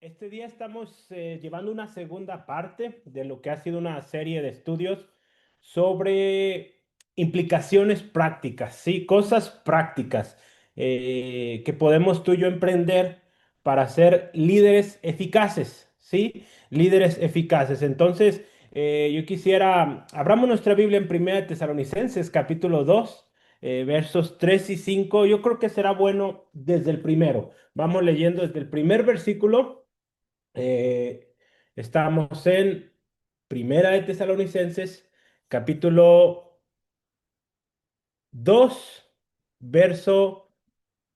Este día estamos llevando una segunda parte de lo que ha sido una serie de estudios sobre implicaciones prácticas, ¿sí? Cosas prácticas que podemos tú y yo emprender para ser líderes eficaces, ¿sí? Líderes eficaces. Entonces, yo quisiera, abramos nuestra Biblia en Primera de Tesalonicenses, capítulo 2, versos 3 y 5. Yo creo que será bueno desde el primero. Vamos leyendo desde el primer versículo. Estamos en Primera de Tesalonicenses, capítulo 2, verso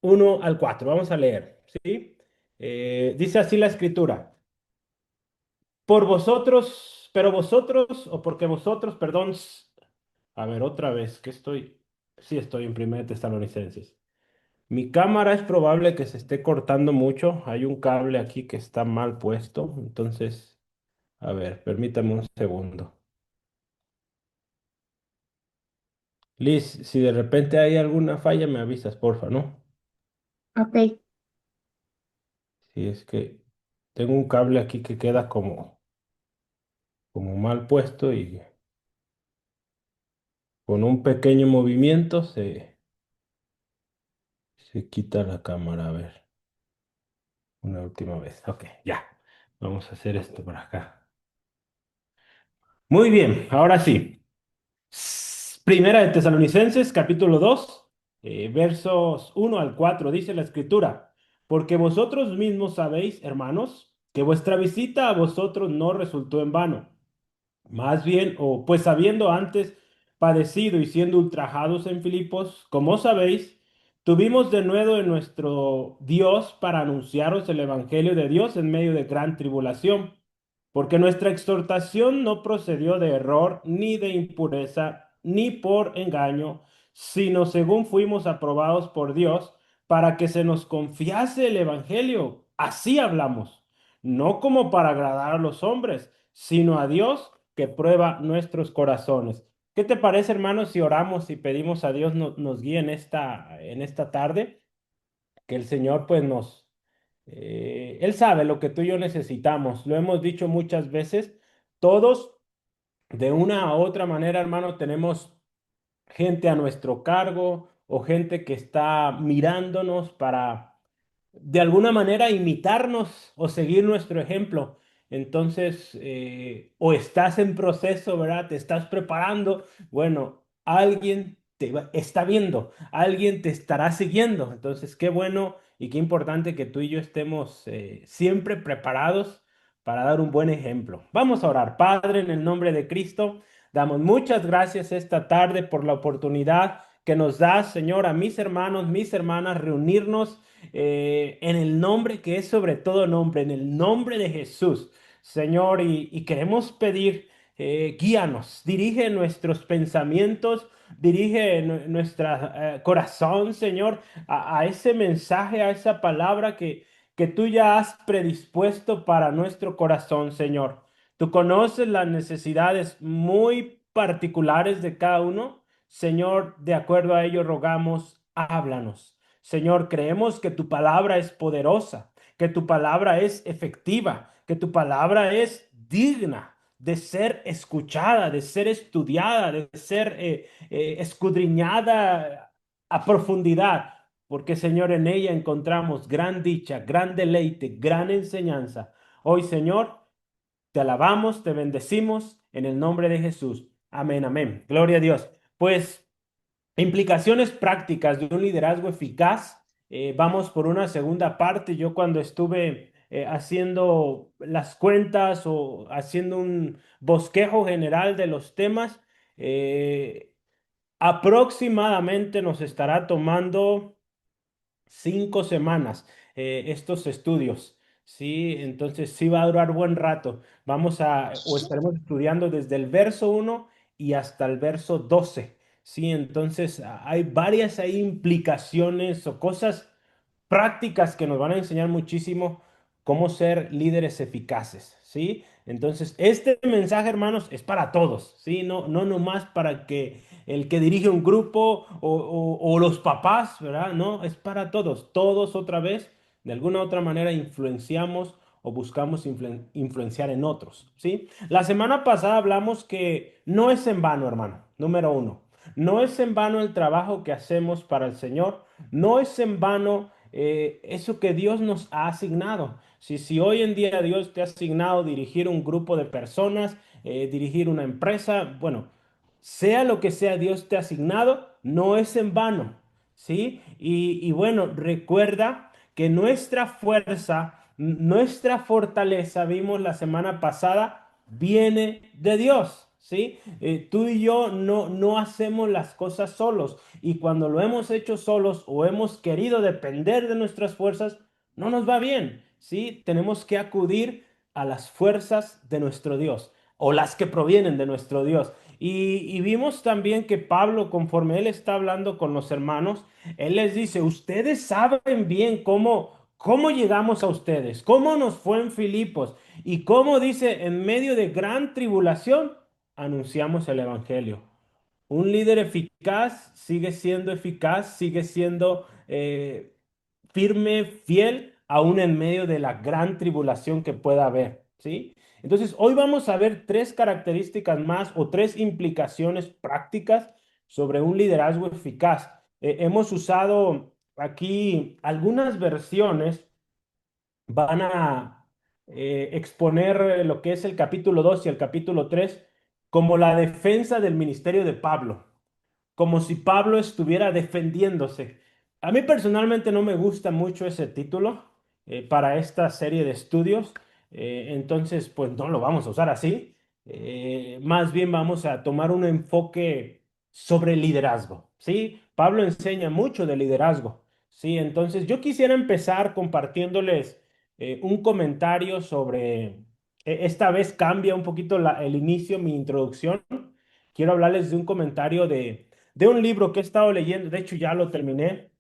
1 al 4. Vamos a leer, ¿sí? Dice así la escritura. Por vosotros, pero vosotros, o porque vosotros, perdón. A ver, otra vez, que estoy, sí estoy en Primera de Tesalonicenses. Mi cámara es probable que se esté cortando mucho. Hay un cable aquí que está mal puesto, entonces... A ver, permítame un segundo. Liz, si de repente hay alguna falla, me avisas, porfa, ¿no? Ok, Si es que tengo un cable aquí que queda como mal puesto y con un pequeño movimiento se quita la cámara. A ver, una última vez. Ok, ya. Vamos a hacer esto por acá. Muy bien, ahora sí. Primera de Tesalonicenses, capítulo 2, versos 1 al 4, dice la escritura, porque vosotros mismos sabéis, hermanos, que vuestra visita a vosotros no resultó en vano. Más bien, o pues habiendo antes padecido y siendo ultrajados en Filipos, como sabéis, tuvimos de nuevo en nuestro Dios para anunciaros el Evangelio de Dios en medio de gran tribulación, porque nuestra exhortación no procedió de error, ni de impureza, ni por engaño, sino según fuimos aprobados por Dios, para que se nos confiase el Evangelio. Así hablamos, no como para agradar a los hombres, sino a Dios que prueba nuestros corazones. ¿Qué te parece, hermanos, si oramos y pedimos a Dios nos guíe en esta tarde? Que el Señor pues Él sabe lo que tú y yo necesitamos. Lo hemos dicho muchas veces. Todos, de una u otra manera, hermano, tenemos gente a nuestro cargo o gente que está mirándonos para de alguna manera imitarnos o seguir nuestro ejemplo. Entonces, o estás en proceso, ¿verdad? Te estás preparando. Bueno, alguien está viendo, alguien te estará siguiendo. Entonces, qué bueno y qué importante que tú y yo estemos siempre preparados para dar un buen ejemplo. Vamos a orar. Padre, en el nombre de Cristo, damos muchas gracias esta tarde por la oportunidad que nos das, Señor, a mis hermanos, mis hermanas, reunirnos en el nombre que es sobre todo nombre, en el nombre de Jesús, Señor, y queremos pedir, guíanos, dirige nuestros pensamientos, dirige nuestro corazón, Señor, a ese mensaje, a esa palabra que tú ya has predispuesto para nuestro corazón, Señor. Tú conoces las necesidades muy particulares de cada uno. Señor, de acuerdo a ello rogamos, háblanos. Señor, creemos que tu palabra es poderosa, que tu palabra es efectiva, que tu palabra es digna de ser escuchada, de ser estudiada, de ser escudriñada a profundidad, porque Señor, en ella encontramos gran dicha, gran deleite, gran enseñanza. Hoy, Señor, te alabamos, te bendecimos en el nombre de Jesús. Amén, amén. Gloria a Dios. Pues implicaciones prácticas de un liderazgo eficaz. Vamos por una segunda parte. Yo cuando estuve haciendo las cuentas o haciendo un bosquejo general de los temas, eh, aproximadamente nos estará tomando 5 semanas estos estudios. Sí, entonces sí va a durar buen rato. O estaremos estudiando desde el verso 1 y hasta el verso 12. Sí, entonces hay varias ahí implicaciones o cosas prácticas que nos van a enseñar muchísimo cómo ser líderes eficaces, ¿sí? Entonces, este mensaje, hermanos, es para todos, ¿sí? No nomás para que el que dirige un grupo o los papás, ¿verdad? No, es para todos. Todos otra vez, de alguna u otra manera, influenciamos o buscamos influenciar en otros, ¿sí? La semana pasada hablamos que no es en vano, hermano, número uno. No es en vano el trabajo que hacemos para el Señor. No es en vano eso que Dios nos ha asignado. Si hoy en día Dios te ha asignado dirigir un grupo de personas, dirigir una empresa, bueno, sea lo que sea Dios te ha asignado, no es en vano, ¿sí? Y bueno, recuerda que nuestra fuerza, nuestra fortaleza, vimos la semana pasada, viene de Dios, ¿sí? Tú y yo no hacemos las cosas solos y cuando lo hemos hecho solos o hemos querido depender de nuestras fuerzas, no nos va bien, ¿sí? Tenemos que acudir a las fuerzas de nuestro Dios o las que provienen de nuestro Dios. Y vimos también que Pablo, conforme él está hablando con los hermanos, él les dice, ustedes saben bien cómo llegamos a ustedes, cómo nos fue en Filipos y cómo dice, en medio de gran tribulación, anunciamos el Evangelio. Un líder eficaz, sigue siendo firme, fiel, aún en medio de la gran tribulación que pueda haber, ¿sí? Entonces, hoy vamos a ver tres características más o tres implicaciones prácticas sobre un liderazgo eficaz. Hemos usado aquí algunas versiones, van a exponer lo que es el capítulo 2 y el capítulo 3 como la defensa del ministerio de Pablo, como si Pablo estuviera defendiéndose. A mí personalmente no me gusta mucho ese título para esta serie de estudios, entonces pues no lo vamos a usar así. Más bien vamos a tomar un enfoque sobre liderazgo, ¿sí? Pablo enseña mucho de liderazgo, ¿sí? Entonces yo quisiera empezar compartiéndoles un comentario sobre, esta vez cambia un poquito el inicio, mi introducción. Quiero hablarles de un comentario de un libro que he estado leyendo, de hecho ya lo terminé,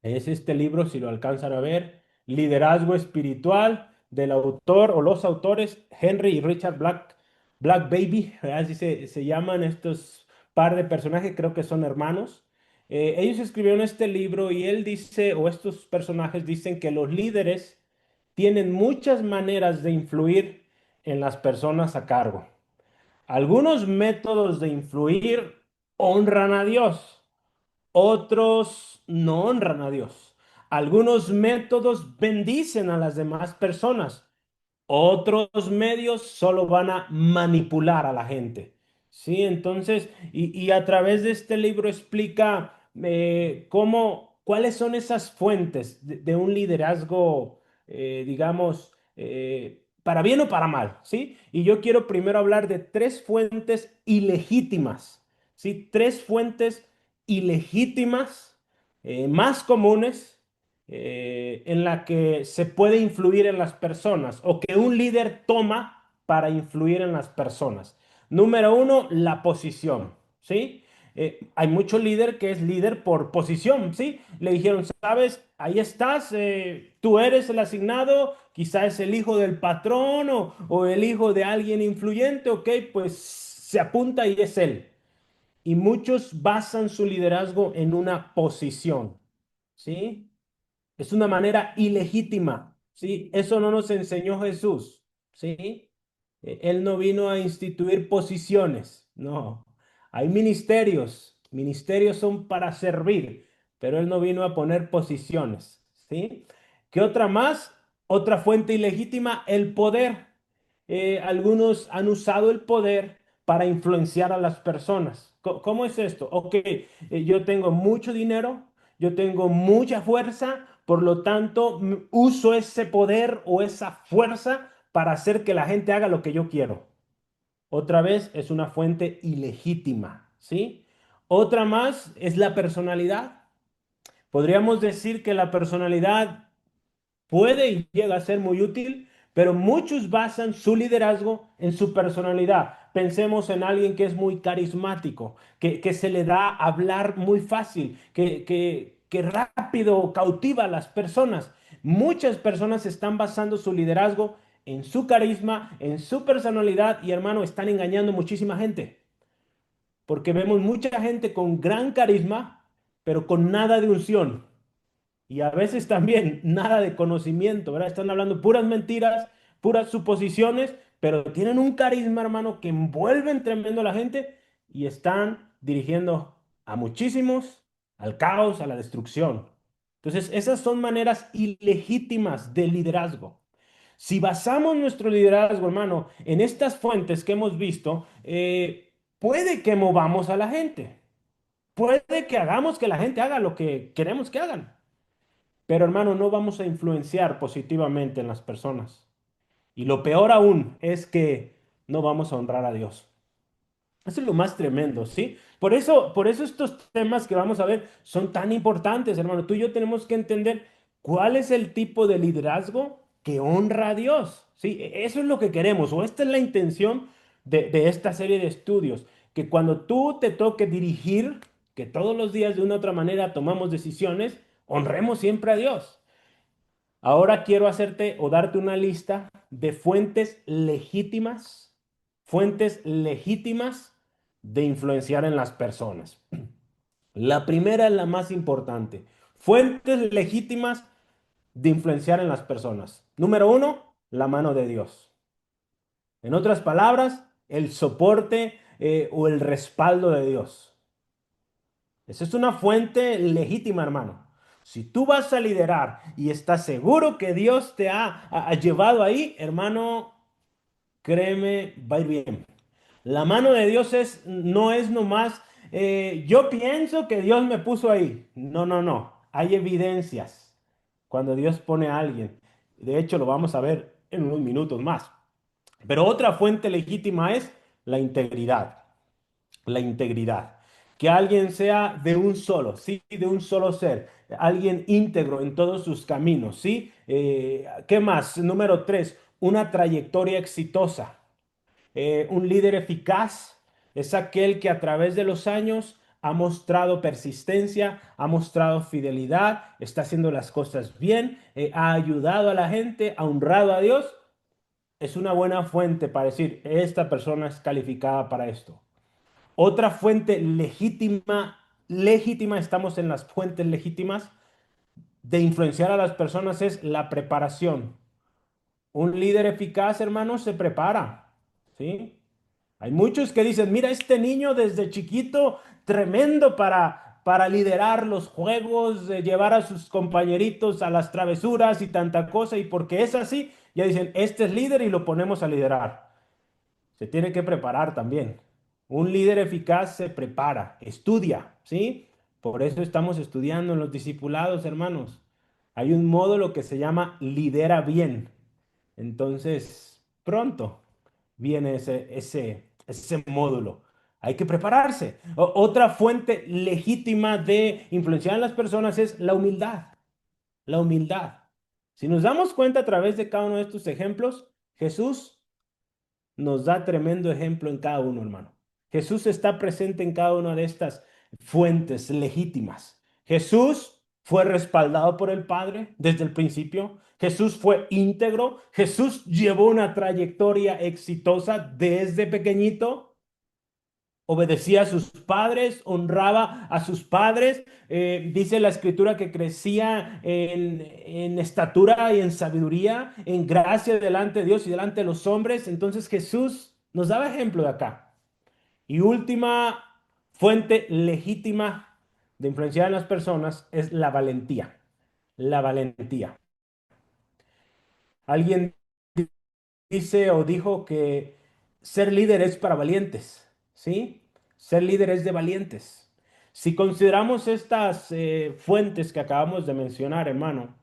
es este libro, si lo alcanzan a ver, Liderazgo Espiritual, del autor o los autores Henry y Richard Black Baby, así se llaman estos par de personajes, creo que son hermanos. Ellos escribieron este libro y él dice, o estos personajes dicen que los líderes tienen muchas maneras de influir en las personas a cargo. Algunos métodos de influir honran a Dios, otros no honran a Dios. Algunos métodos bendicen a las demás personas, otros medios solo van a manipular a la gente. Sí, entonces, y a través de este libro explica cuáles son esas fuentes de un liderazgo, digamos, para bien o para mal, ¿sí? Y yo quiero primero hablar de tres fuentes ilegítimas, ¿sí? Tres fuentes ilegítimas, más comunes en la que se puede influir en las personas o que un líder toma para influir en las personas. Número uno, la posición, ¿sí? Hay mucho líder que es líder por posición, ¿sí? Le dijeron, sabes, ahí estás, tú eres el asignado, quizá es el hijo del patrón o el hijo de alguien influyente, ok, pues se apunta y es él. Y muchos basan su liderazgo en una posición, ¿sí? Es una manera ilegítima, ¿sí? Eso no nos enseñó Jesús, ¿sí? Él no vino a instituir posiciones, no. Hay ministerios, ministerios son para servir, pero él no vino a poner posiciones, ¿sí? ¿Qué otra más? Otra fuente ilegítima, el poder. Algunos han usado el poder para influenciar a las personas. ¿Cómo es esto? Ok, yo tengo mucho dinero, yo tengo mucha fuerza, por lo tanto, uso ese poder o esa fuerza para hacer que la gente haga lo que yo quiero. Otra vez es una fuente ilegítima, ¿sí? Otra más es la personalidad. Podríamos decir que la personalidad puede y llega a ser muy útil, pero muchos basan su liderazgo en su personalidad. Pensemos en alguien que es muy carismático, que se le da a hablar muy fácil, que rápido cautiva a las personas. Muchas personas están basando su liderazgo en su carisma, en su personalidad y hermano, están engañando muchísima gente, porque vemos mucha gente con gran carisma, pero con nada de unción. Y a veces también nada de conocimiento, ¿verdad? Están hablando puras mentiras, puras suposiciones, pero tienen un carisma, hermano, que envuelven tremendo a la gente y están dirigiendo a muchísimos al caos, a la destrucción. Entonces, esas son maneras ilegítimas de liderazgo. Si basamos nuestro liderazgo, hermano, en estas fuentes que hemos visto, puede que movamos a la gente, puede que hagamos que la gente haga lo que queremos que hagan, pero hermano, no vamos a influenciar positivamente en las personas. Y lo peor aún es que no vamos a honrar a Dios. Eso es lo más tremendo, ¿sí? Por eso estos temas que vamos a ver son tan importantes, hermano. Tú y yo tenemos que entender cuál es el tipo de liderazgo que honra a Dios, ¿sí? Eso es lo que queremos, o esta es la intención de esta serie de estudios, que cuando tú te toque dirigir, que todos los días de una u otra manera tomamos decisiones, honremos siempre a Dios. Ahora quiero hacerte o darte una lista de fuentes legítimas de influenciar en las personas. La primera es la más importante. Fuentes legítimas de influenciar en las personas. Número uno, la mano de Dios. En otras palabras, el soporte o el respaldo de Dios. Esa es una fuente legítima, hermano. Si tú vas a liderar y estás seguro que Dios te ha llevado ahí, hermano, créeme, va a ir bien. La mano de Dios no es nomás, yo pienso que Dios me puso ahí. No, no, no. Hay evidencias cuando Dios pone a alguien. De hecho, lo vamos a ver en unos minutos más. Pero otra fuente legítima es la integridad. La integridad. Que alguien sea de un solo, ¿sí? De un solo ser. Alguien íntegro en todos sus caminos, ¿sí? ¿Qué más? Número tres, una trayectoria exitosa. Un líder eficaz es aquel que a través de los años ha mostrado persistencia, ha mostrado fidelidad, está haciendo las cosas bien, ha ayudado a la gente, ha honrado a Dios. Es una buena fuente para decir, esta persona es calificada para esto. Otra fuente legítima, estamos en las fuentes legítimas de influenciar a las personas es la preparación. Un líder eficaz, hermano, se prepara, ¿sí? Hay muchos que dicen, mira, este niño desde chiquito, tremendo para liderar los juegos, llevar a sus compañeritos a las travesuras y tanta cosa, y porque es así, ya dicen, este es líder y lo ponemos a liderar. Se tiene que preparar también. Un líder eficaz se prepara, estudia, ¿sí? Por eso estamos estudiando en los discipulados, hermanos. Hay un módulo que se llama Lidera Bien. Entonces, pronto viene ese módulo. Hay que prepararse. Otra fuente legítima de influenciar en las personas es la humildad. La humildad. Si nos damos cuenta a través de cada uno de estos ejemplos, Jesús nos da tremendo ejemplo en cada uno, hermano. Jesús está presente en cada una de estas fuentes legítimas. Jesús fue respaldado por el Padre desde el principio. Jesús fue íntegro. Jesús llevó una trayectoria exitosa desde pequeñito. Obedecía a sus padres, honraba a sus padres. Dice la escritura que crecía en estatura y en sabiduría, en gracia delante de Dios y delante de los hombres. Entonces Jesús nos daba ejemplo de acá. Y última fuente legítima de influenciar en las personas es la valentía. La valentía. Alguien dice o dijo que ser líder es para valientes, ¿sí? Ser líder es de valientes. Si consideramos estas fuentes que acabamos de mencionar, hermano,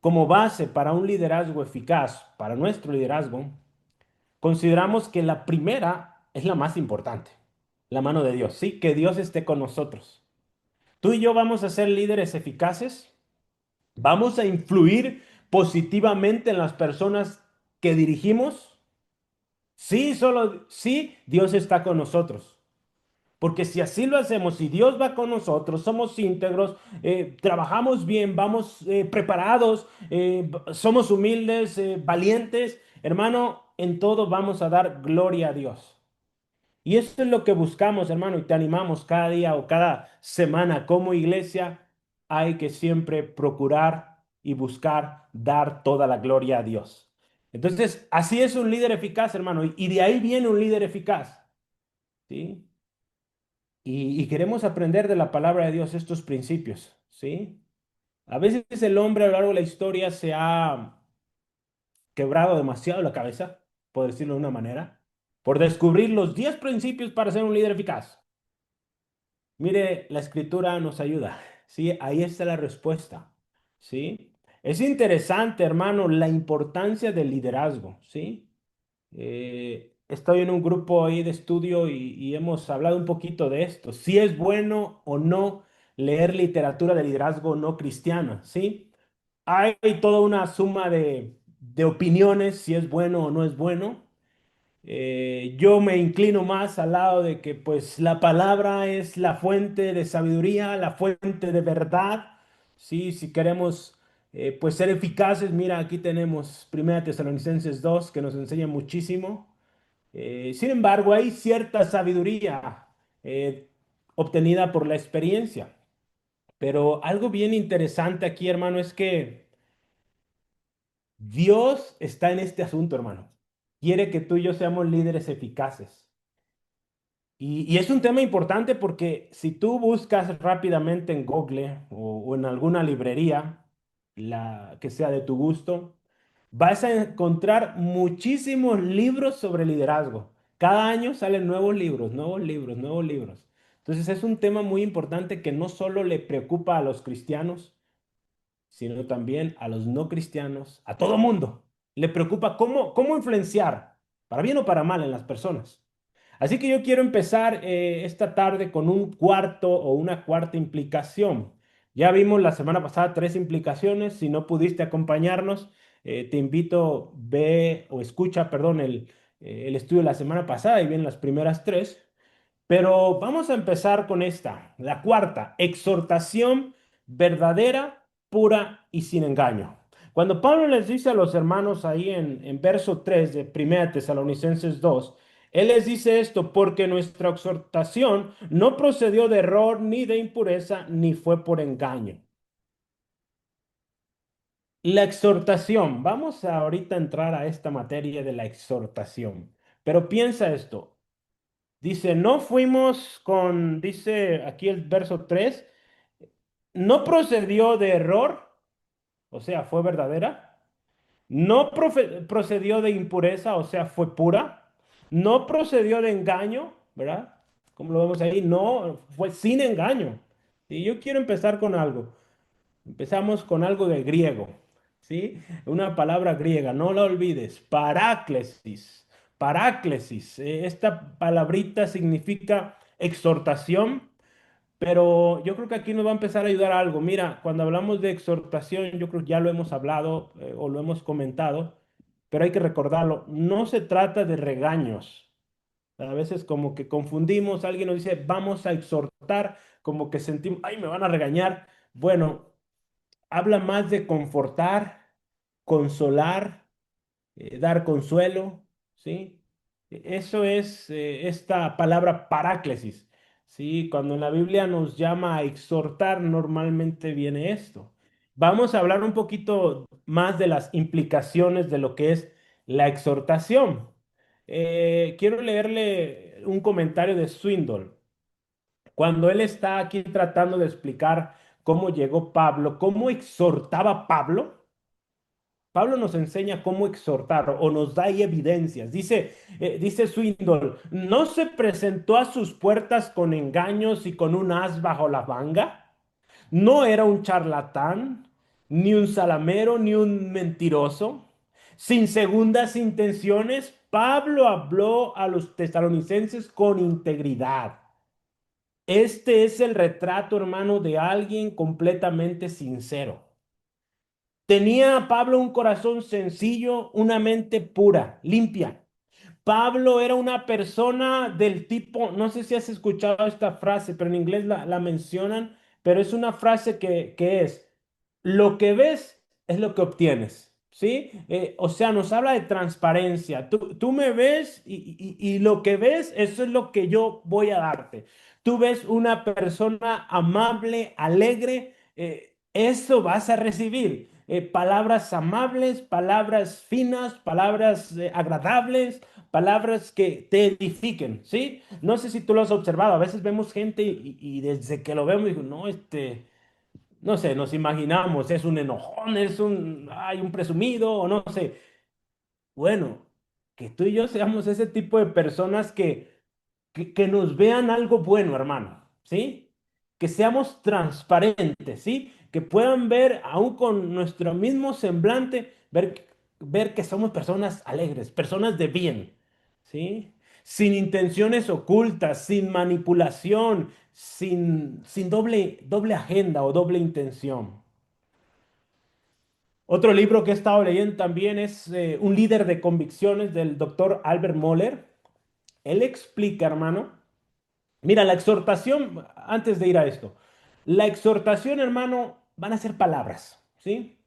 como base para un liderazgo eficaz, para nuestro liderazgo, consideramos que la primera es la más importante, la mano de Dios, ¿sí? Que Dios esté con nosotros. Tú y yo vamos a ser líderes eficaces, vamos a influir positivamente en las personas que dirigimos. Sí, solo sí, Dios está con nosotros. Porque si así lo hacemos, si Dios va con nosotros, somos íntegros, trabajamos bien, vamos preparados, somos humildes, valientes, hermano, en todo vamos a dar gloria a Dios. Y eso es lo que buscamos, hermano, y te animamos cada día o cada semana como iglesia. Hay que siempre procurar y buscar dar toda la gloria a Dios. Entonces, así es un líder eficaz, hermano, y de ahí viene un líder eficaz, ¿sí? Y queremos aprender de la palabra de Dios estos principios, ¿sí? A veces el hombre a lo largo de la historia se ha quebrado demasiado la cabeza, por decirlo de una manera, por descubrir los 10 principios para ser un líder eficaz. Mire, la escritura nos ayuda, ¿sí? Ahí está la respuesta, ¿sí? Es interesante, hermano, la importancia del liderazgo, ¿sí? Estoy en un grupo ahí de estudio y hemos hablado un poquito de esto, si es bueno o no leer literatura de liderazgo no cristiana, ¿sí? Hay toda una suma de opiniones si es bueno o no es bueno. Yo me inclino más al lado de que pues la palabra es la fuente de sabiduría, la fuente de verdad. Sí, si queremos pues ser eficaces, mira, aquí tenemos 1 Tesalonicenses 2 que nos enseña muchísimo. Sin embargo, hay cierta sabiduría eh, obtenida por la experiencia. Pero algo bien interesante aquí, hermano, es que Dios está en este asunto, hermano. Quiere que tú y yo seamos líderes eficaces. Y es un tema importante porque si tú buscas rápidamente en Google o en alguna librería, la que sea de tu gusto, vas a encontrar muchísimos libros sobre liderazgo. Cada año salen nuevos libros, nuevos libros, nuevos libros. Entonces es un tema muy importante que no solo le preocupa a los cristianos, sino también a los no cristianos, a todo mundo. Le preocupa cómo influenciar, para bien o para mal, en las personas. Así que yo quiero empezar esta tarde con un cuarto o una cuarta implicación. Ya vimos la semana pasada tres implicaciones. Si no pudiste acompañarnos, te invito, ve o escucha, perdón, el estudio de la semana pasada y vienen las primeras tres. Pero vamos a empezar con esta, la cuarta, exhortación verdadera, pura y sin engaño. Cuando Pablo les dice a los hermanos ahí en verso 3 de 1 Tesalonicenses 2, él les dice esto, porque nuestra exhortación no procedió de error ni de impureza, ni fue por engaño. La exhortación, vamos a ahorita entrar a esta materia de la exhortación, pero piensa esto. Dice, no fuimos con, dice aquí el verso 3, no procedió de error, o sea, fue verdadera. No procedió de impureza, o sea, fue pura. No procedió de engaño, ¿verdad? Como lo vemos ahí, no, fue sin engaño. Y yo quiero empezar con algo. Empezamos con algo de griego, ¿sí? Una palabra griega, no la olvides, paráclesis. Paráclesis, esta palabrita significa exhortación, pero yo creo que aquí nos va a empezar a ayudar algo. Mira, cuando hablamos de exhortación, yo creo que ya lo hemos hablado o lo hemos comentado, pero hay que recordarlo, no se trata de regaños. A veces como que confundimos, alguien nos dice, vamos a exhortar, como que sentimos, ay, me van a regañar. Bueno, habla más de confortar, consolar, dar consuelo, ¿sí? Eso es esta palabra paráclesis, ¿sí? Cuando en la Biblia nos llama a exhortar, normalmente viene esto. Vamos a hablar un poquito más de las implicaciones de lo que es la exhortación. Quiero leerle un comentario de Swindoll. Cuando él está aquí tratando de explicar cómo llegó Pablo, cómo exhortaba Pablo, Pablo nos enseña cómo exhortar o nos da ahí evidencias. Dice Swindoll, no se presentó a sus puertas con engaños y con un as bajo la manga. No era un charlatán, ni un salamero, ni un mentiroso. Sin segundas intenciones, Pablo habló a los tesalonicenses con integridad. Este es el retrato, hermano, de alguien completamente sincero. Tenía Pablo un corazón sencillo, una mente pura, limpia. Pablo era una persona del tipo, no sé si has escuchado esta frase, pero en inglés la mencionan, pero es una frase que es, lo que ves es lo que obtienes, ¿sí? O sea, nos habla de transparencia. Tú me ves y lo que ves, eso es lo que yo voy a darte. Tú ves una persona amable, alegre, eso vas a recibir. palabras amables, palabras finas, palabras agradables, palabras que te edifiquen, ¿sí? No sé si tú lo has observado, a veces vemos gente y desde que lo vemos, digo, no, no sé, nos imaginamos, es un enojón, ay, un presumido, o no sé. Bueno, que tú y yo seamos ese tipo de personas que nos vean algo bueno, hermano, ¿sí? Que seamos transparentes, ¿sí? Que puedan ver, aún con nuestro mismo semblante, ver que somos personas alegres, personas de bien, ¿sí? Sin intenciones ocultas, sin manipulación, sin doble agenda o doble intención. Otro libro que he estado leyendo también es Un líder de convicciones del doctor Albert Moller. Él explica, hermano, mira, la exhortación, antes de ir a esto, la exhortación, hermano, van a ser palabras, ¿sí?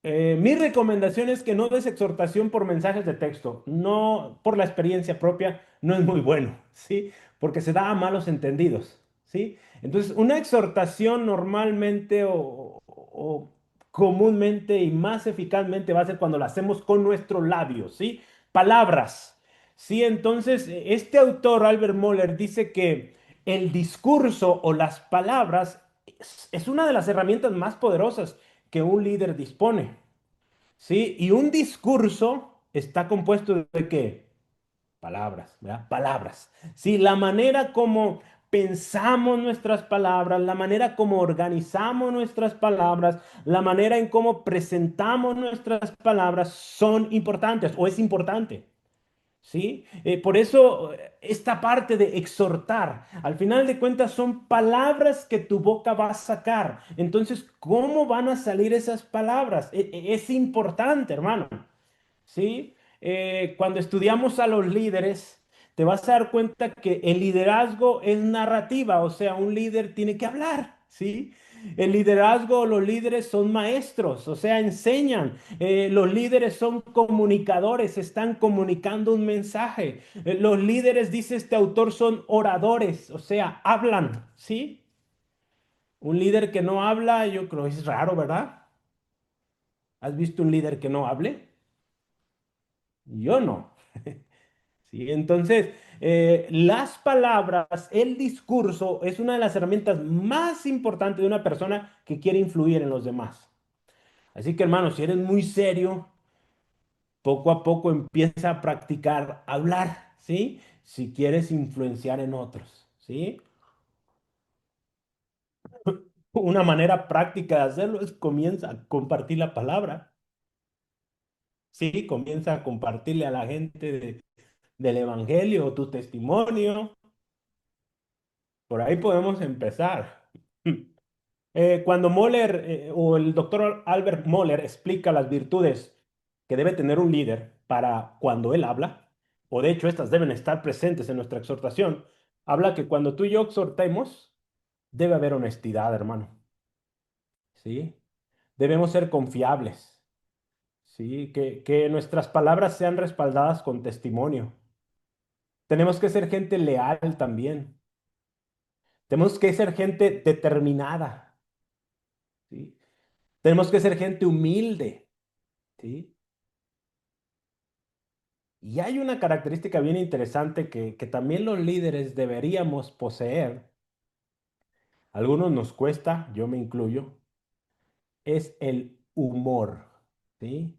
Mi recomendación es que no des exhortación por mensajes de texto, no por la experiencia propia, no es muy bueno, ¿sí? Porque se da a malos entendidos, ¿sí? Entonces, una exhortación normalmente o comúnmente y más eficazmente va a ser cuando la hacemos con nuestros labios, ¿sí? Palabras, ¿sí? Entonces, este autor, Albert Moller, dice que el discurso o las palabras es una de las herramientas más poderosas que un líder dispone. ¿Sí? Y un discurso está compuesto de qué? Palabras, ¿verdad? Palabras. Sí, la manera como pensamos nuestras palabras, la manera como organizamos nuestras palabras, la manera en cómo presentamos nuestras palabras son importantes o es importante. ¿Sí? Por eso esta parte de exhortar, al final de cuentas son palabras que tu boca va a sacar. Entonces, ¿cómo van a salir esas palabras? Es importante, hermano. ¿Sí? Cuando estudiamos a los líderes, te vas a dar cuenta que el liderazgo es narrativa, o sea, un líder tiene que hablar, ¿sí? El liderazgo, los líderes son maestros, o sea, enseñan. Los líderes son comunicadores, están comunicando un mensaje. Los líderes, dice este autor, son oradores, o sea, hablan, ¿sí? Un líder que no habla, yo creo, es raro, ¿verdad? ¿Has visto un líder que no hable? Yo no. ¿Sí? Entonces, las palabras, el discurso es una de las herramientas más importantes de una persona que quiere influir en los demás. Así que, hermano, si eres muy serio, poco a poco empieza a practicar hablar, ¿sí? Si quieres influenciar en otros, ¿sí? Una manera práctica de hacerlo es comienza a compartir la palabra, ¿sí? Comienza a compartirle a la gente del evangelio tu testimonio. Por ahí podemos empezar. Cuando Moller o el doctor Albert Moller explica las virtudes que debe tener un líder para cuando él habla, o de hecho estas deben estar presentes en nuestra exhortación, habla que cuando tú y yo exhortemos, debe haber honestidad, hermano, ¿sí? Debemos ser confiables, ¿sí? Que nuestras palabras sean respaldadas con testimonio. Tenemos que ser gente leal también. Tenemos que ser gente determinada, ¿sí? Tenemos que ser gente humilde, ¿sí? Y hay una característica bien interesante que también los líderes deberíamos poseer. Algunos nos cuesta, yo me incluyo, es el humor, ¿sí?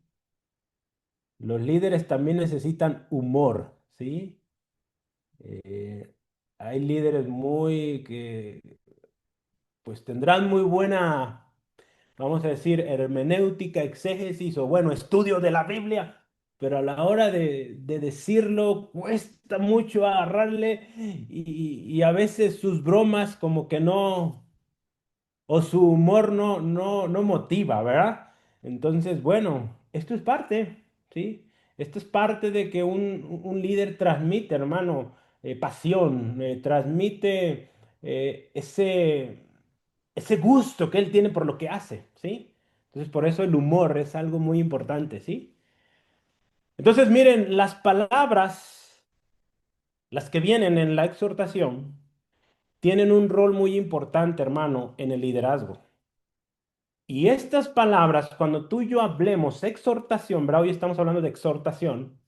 Los líderes también necesitan humor, ¿sí? Eh, Hay líderes muy que pues tendrán muy buena, vamos a decir, hermenéutica, exégesis o bueno, estudio de la Biblia, pero a la hora de decirlo cuesta mucho agarrarle y a veces sus bromas como que no, o su humor no motiva, ¿verdad? Entonces, bueno, esto es parte, ¿sí? Esto es parte de que un líder transmite, hermano, pasión, transmite ese gusto que él tiene por lo que hace, ¿sí? Entonces, por eso el humor es algo muy importante, ¿sí? Entonces, miren, las palabras, las que vienen en la exhortación, tienen un rol muy importante, hermano, en el liderazgo. Y estas palabras, cuando tú y yo hablemos exhortación, ¿verdad? Hoy estamos hablando de exhortación.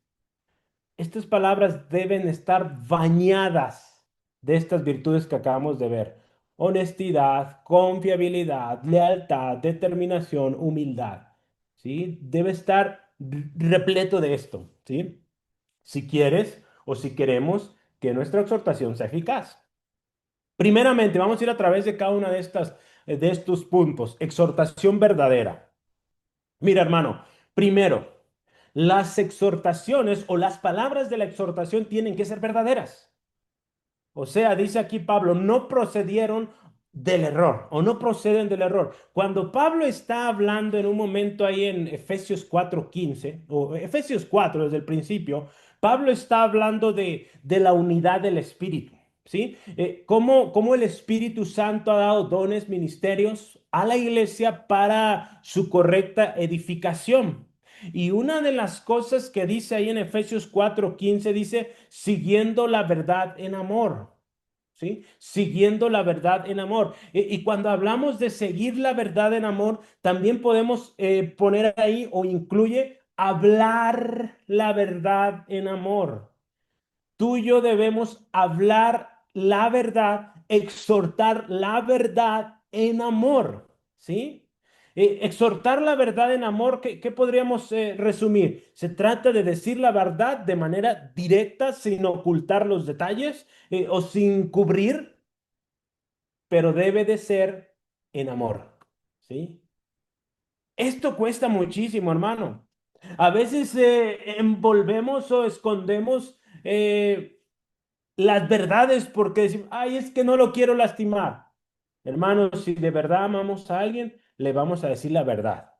Estas palabras deben estar bañadas de estas virtudes que acabamos de ver. Honestidad, confiabilidad, lealtad, determinación, humildad. ¿Sí? Debe estar repleto de esto, ¿sí? Si quieres o si queremos que nuestra exhortación sea eficaz. Primeramente, vamos a ir a través de cada una de estos puntos. Exhortación verdadera. Mira, hermano, primero, las exhortaciones o las palabras de la exhortación tienen que ser verdaderas. O sea, dice aquí Pablo, no procedieron del error o no proceden del error. Cuando Pablo está hablando en un momento ahí en Efesios 4:15 o Efesios 4 desde el principio, Pablo está hablando de la unidad del Espíritu, ¿sí? Cómo el Espíritu Santo ha dado dones, ministerios a la iglesia para su correcta edificación. Y una de las cosas que dice ahí en Efesios 4:15 dice, siguiendo la verdad en amor. ¿Sí? Siguiendo la verdad en amor. Y cuando hablamos de seguir la verdad en amor, también podemos poner ahí o incluye hablar la verdad en amor. Tú y yo debemos hablar la verdad, exhortar la verdad en amor, ¿sí? Exhortar la verdad en amor, ¿qué podríamos resumir? Se trata de decir la verdad de manera directa, sin ocultar los detalles o sin cubrir, pero debe de ser en amor, ¿sí? Esto cuesta muchísimo, hermano. A veces envolvemos o escondemos las verdades porque decimos, ay, es que no lo quiero lastimar. Hermanos, si de verdad amamos a alguien, le vamos a decir la verdad,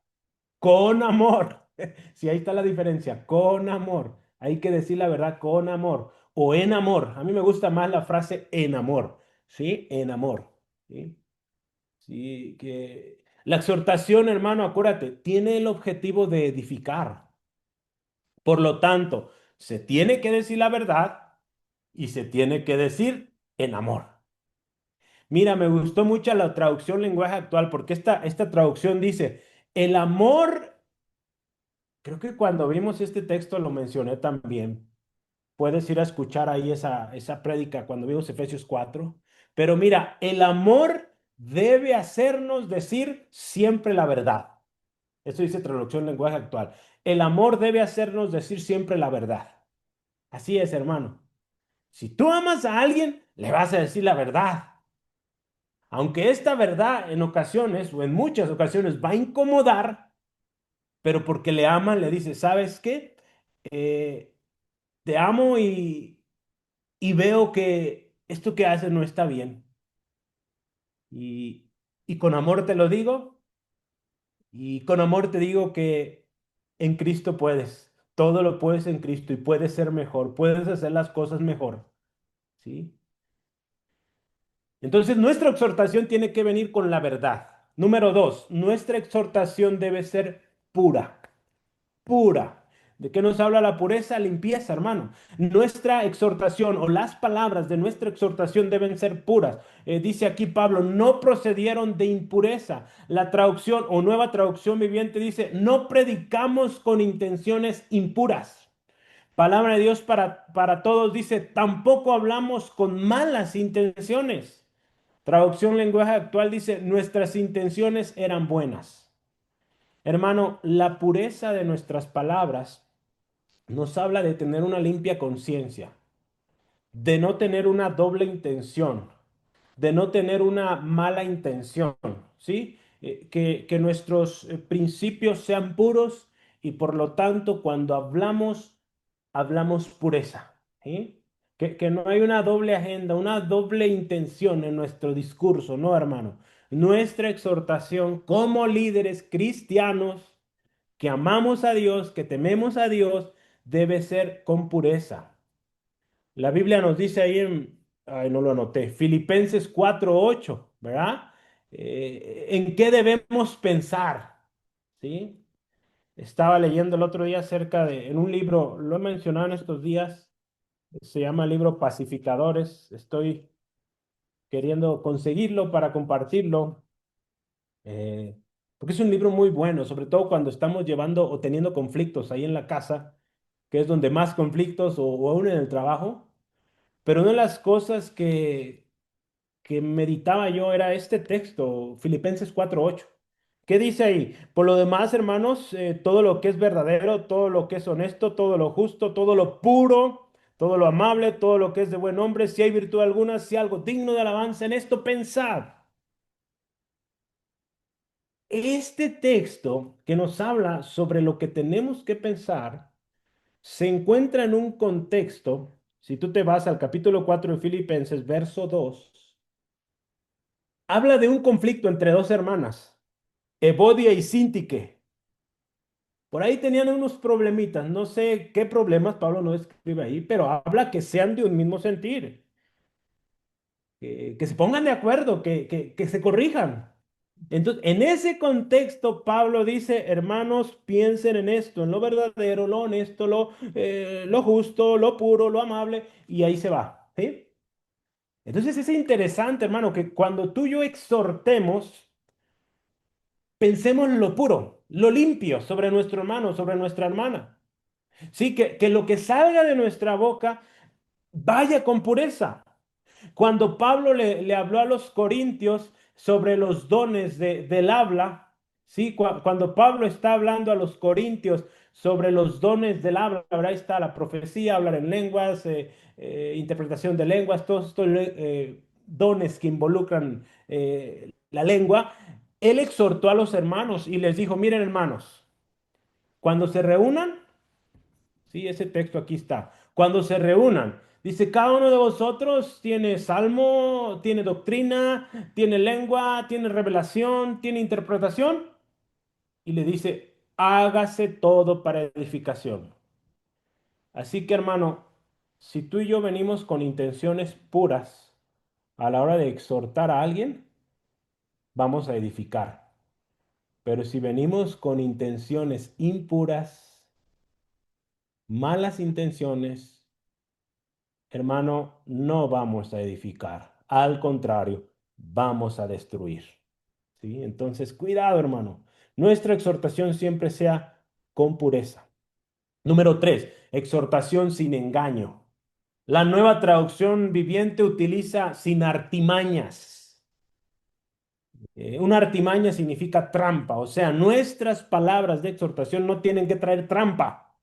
con amor. Si ahí está la diferencia, con amor. Hay que decir la verdad con amor o en amor. A mí me gusta más la frase en amor, ¿sí? En amor, ¿sí? Sí, que la exhortación, hermano, acuérdate, tiene el objetivo de edificar. Por lo tanto, se tiene que decir la verdad y se tiene que decir en amor. Mira, me gustó mucho la traducción lenguaje actual porque esta traducción dice, el amor, creo que cuando vimos este texto lo mencioné también. Puedes ir a escuchar ahí esa prédica cuando vimos Efesios 4. Pero mira, el amor debe hacernos decir siempre la verdad. Eso dice traducción lenguaje actual. El amor debe hacernos decir siempre la verdad. Así es, hermano. Si tú amas a alguien, le vas a decir la verdad. Aunque esta verdad en ocasiones o en muchas ocasiones va a incomodar, pero porque le aman, le dice, ¿sabes qué? Eh, Te amo y veo que esto que haces no está bien. Y, y con amor te lo digo, y con amor te digo que en Cristo puedes. Todo lo puedes en Cristo y puedes ser mejor, puedes hacer las cosas mejor, ¿sí? Entonces, nuestra exhortación tiene que venir con la verdad. Número dos, nuestra exhortación debe ser pura, pura. ¿De qué nos habla la pureza? Limpieza, hermano. Nuestra exhortación o las palabras de nuestra exhortación deben ser puras. Dice aquí Pablo, no procedieron de impureza. La traducción o nueva traducción viviente dice, no predicamos con intenciones impuras. Palabra de Dios para todos dice, tampoco hablamos con malas intenciones. Traducción lenguaje actual dice, nuestras intenciones eran buenas. Hermano, la pureza de nuestras palabras nos habla de tener una limpia conciencia, de no tener una doble intención, de no tener una mala intención, ¿sí? Que nuestros principios sean puros y por lo tanto cuando hablamos, hablamos pureza, ¿sí? Que no hay una doble agenda, una doble intención en nuestro discurso, ¿no, hermano? Nuestra exhortación como líderes cristianos que amamos a Dios, que tememos a Dios, debe ser con pureza. La Biblia nos dice ahí ay, no lo anoté, Filipenses 4:8, ¿verdad? ¿En qué debemos pensar? ¿Sí? Estaba leyendo el otro día en un libro, lo he mencionado en estos días, se llama el libro Pacificadores, estoy queriendo conseguirlo para compartirlo. porque es un libro muy bueno, sobre todo cuando estamos llevando o teniendo conflictos ahí en la casa, que es donde más conflictos o aún en el trabajo. Pero una de las cosas que meditaba yo era este texto, Filipenses 4:8. ¿Qué dice ahí? Por lo demás, hermanos, todo lo que es verdadero, todo lo que es honesto, todo lo justo, todo lo puro, todo lo amable, todo lo que es de buen nombre, si hay virtud alguna, si algo digno de alabanza, en esto pensad. Este texto que nos habla sobre lo que tenemos que pensar se encuentra en un contexto, si tú te vas al capítulo 4 de Filipenses, verso 2, habla de un conflicto entre dos hermanas, Evodia y Síntique. Por ahí tenían unos problemitas, no sé qué problemas, Pablo no escribe ahí, pero habla que sean de un mismo sentir, que se pongan de acuerdo, que se corrijan. Entonces, en ese contexto, Pablo dice, hermanos, piensen en esto, en lo verdadero, lo honesto, lo justo, lo puro, lo amable, y ahí se va, ¿sí? Entonces es interesante, hermano, que cuando tú y yo exhortemos, pensemos en lo puro, lo limpio sobre nuestro hermano, sobre nuestra hermana. Sí, que lo que salga de nuestra boca vaya con pureza. Cuando Pablo le habló a los corintios sobre los dones del habla, ¿sí? Cuando Pablo está hablando a los corintios sobre los dones del habla, ahora está la profecía, hablar en lenguas, interpretación de lenguas, todos estos dones que involucran la lengua, él exhortó a los hermanos y les dijo, miren hermanos, cuando se reúnan, sí, ese texto aquí está. Cuando se reúnan, dice, cada uno de vosotros tiene salmo, tiene doctrina, tiene lengua, tiene revelación, tiene interpretación. Y le dice, hágase todo para edificación. Así que hermano, si tú y yo venimos con intenciones puras a la hora de exhortar a alguien, vamos a edificar. Pero si venimos con intenciones impuras, malas intenciones, hermano, no vamos a edificar. Al contrario, vamos a destruir. ¿Sí? Entonces, cuidado, hermano. Nuestra exhortación siempre sea con pureza. Número 3, exhortación sin engaño. La nueva traducción viviente utiliza sin artimañas. Una artimaña significa trampa, o sea, nuestras palabras de exhortación no tienen que traer trampa.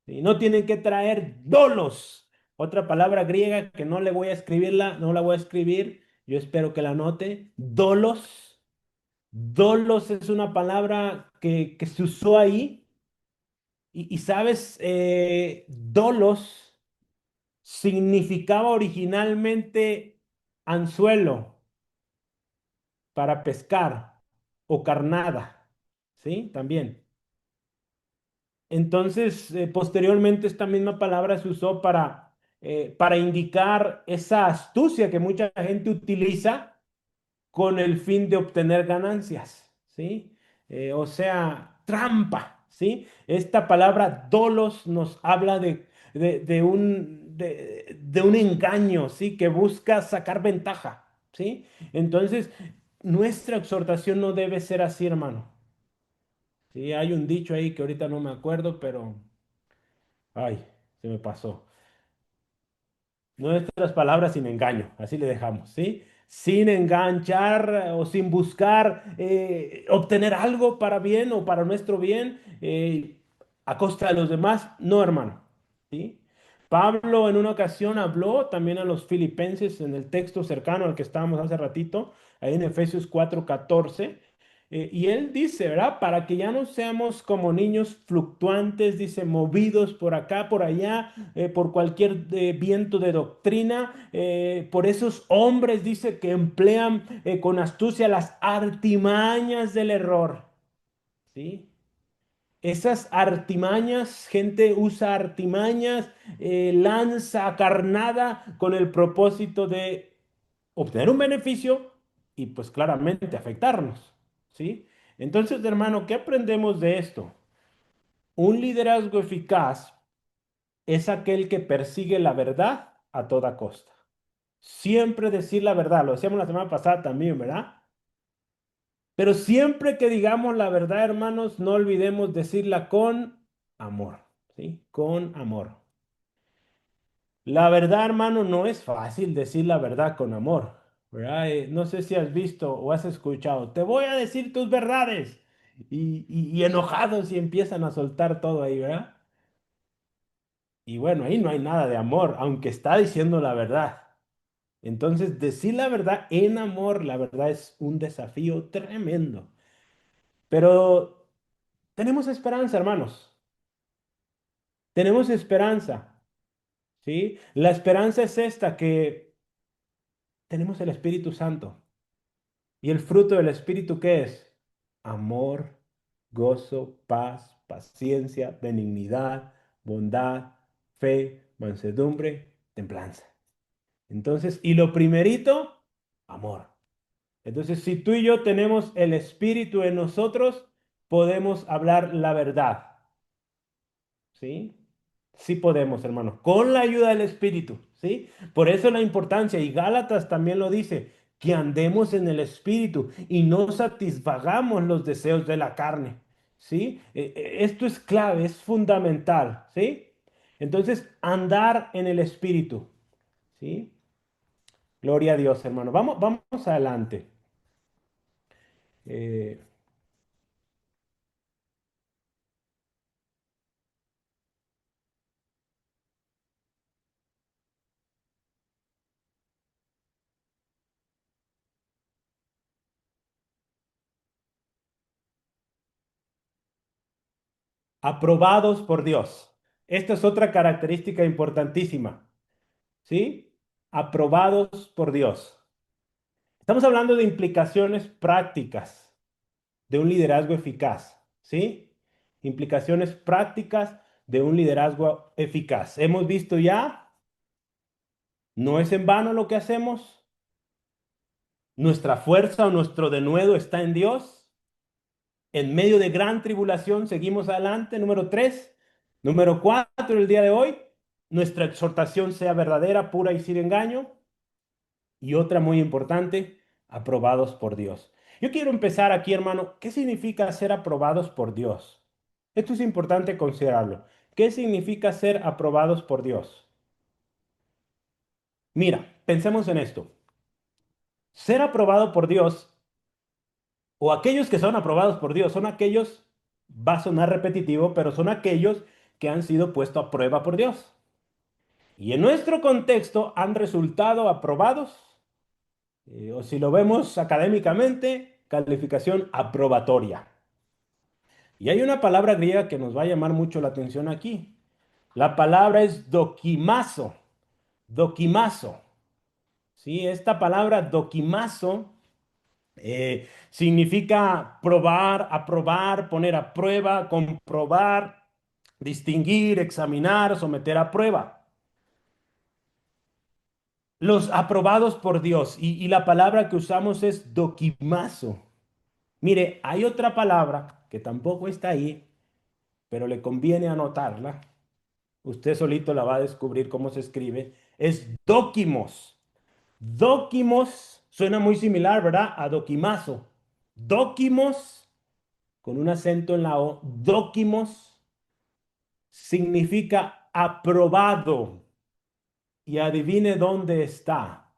Y no tienen que traer dolos. Otra palabra griega que no le voy a escribirla, no la voy a escribir. Yo espero que la note. Dolos. Dolos es una palabra que se usó ahí. Y sabes, dolos significaba originalmente anzuelo para pescar o carnada. ¿Sí? También. Entonces, posteriormente esta misma palabra se usó para indicar esa astucia que mucha gente utiliza con el fin de obtener ganancias, ¿sí? O sea, trampa, ¿sí? Esta palabra dolos nos habla de un engaño, ¿sí? Que busca sacar ventaja, ¿sí? Entonces, nuestra exhortación no debe ser así, hermano. Sí, hay un dicho ahí que ahorita no me acuerdo, pero ay, se me pasó. Nuestras palabras sin engaño, así le dejamos, ¿sí? Sin enganchar o sin buscar obtener algo para bien o para nuestro bien a costa de los demás. No, hermano, ¿sí? Pablo en una ocasión habló también a los filipenses en el texto cercano al que estábamos hace ratito, ahí en Efesios 4:14. Y él dice, ¿verdad? Para que ya no seamos como niños fluctuantes, dice, movidos por acá, por allá, por cualquier viento de doctrina, por esos hombres, dice, que emplean con astucia las artimañas del error, ¿sí? Esas artimañas, gente usa artimañas, lanza carnada con el propósito de obtener un beneficio y pues claramente afectarnos, ¿sí? Entonces, hermano, ¿qué aprendemos de esto? Un liderazgo eficaz es aquel que persigue la verdad a toda costa. Siempre decir la verdad, lo decíamos la semana pasada también, ¿verdad? Pero siempre que digamos la verdad, hermanos, no olvidemos decirla con amor, ¿sí? Con amor. La verdad, hermano, no es fácil decir la verdad con amor, ¿verdad? No sé si has visto o has escuchado, te voy a decir tus verdades. Y enojados y empiezan a soltar todo ahí, ¿verdad? Y bueno, ahí no hay nada de amor, aunque está diciendo la verdad. Entonces, decir la verdad en amor, la verdad es un desafío tremendo. Pero tenemos esperanza, hermanos. Tenemos esperanza, ¿sí? La esperanza es esta, que tenemos el Espíritu Santo. ¿Y el fruto del Espíritu qué es? Amor, gozo, paz, paciencia, benignidad, bondad, fe, mansedumbre, templanza. Entonces, y lo primerito, amor. Entonces, si tú y yo tenemos el Espíritu en nosotros, podemos hablar la verdad, ¿sí? Sí podemos, hermano, con la ayuda del Espíritu, ¿sí? Por eso la importancia, y Gálatas también lo dice, que andemos en el Espíritu y no satisfagamos los deseos de la carne, ¿sí? Esto es clave, es fundamental, ¿sí? Entonces, andar en el Espíritu, ¿sí? Gloria a Dios, hermano. Vamos adelante. Eh, Aprobados por Dios. Esta es otra característica importantísima, ¿sí? Aprobados por Dios. Estamos hablando de implicaciones prácticas de un liderazgo eficaz, ¿sí? Implicaciones prácticas de un liderazgo eficaz. Hemos visto ya, no es en vano lo que hacemos, nuestra fuerza o nuestro denuedo está en Dios. En medio de gran tribulación seguimos adelante. Número tres. Número cuatro, el día de hoy, nuestra exhortación sea verdadera, pura y sin engaño. Y otra muy importante, aprobados por Dios. Yo quiero empezar aquí, hermano. ¿Qué significa ser aprobados por Dios? Esto es importante considerarlo. ¿Qué significa ser aprobados por Dios? Mira, pensemos en esto. Ser aprobado por Dios, o aquellos que son aprobados por Dios, son aquellos, va a sonar repetitivo, pero son aquellos que han sido puestos a prueba por Dios. Y en nuestro contexto han resultado aprobados, o si lo vemos académicamente, calificación aprobatoria. Y hay una palabra griega que nos va a llamar mucho la atención aquí. La palabra es dokimazo, dokimazo. ¿Sí? Esta palabra dokimazo significa probar, aprobar, poner a prueba, comprobar, distinguir, examinar, someter a prueba. Los aprobados por Dios. Y la palabra que usamos es dokimazo. Mire, hay otra palabra que tampoco está ahí, pero le conviene anotarla. Usted solito la va a descubrir cómo se escribe. Es dokimos. Dokimos suena muy similar, ¿verdad? A dokimazo. Dokimos, con un acento en la O, dokimos significa aprobado. Y adivine dónde está.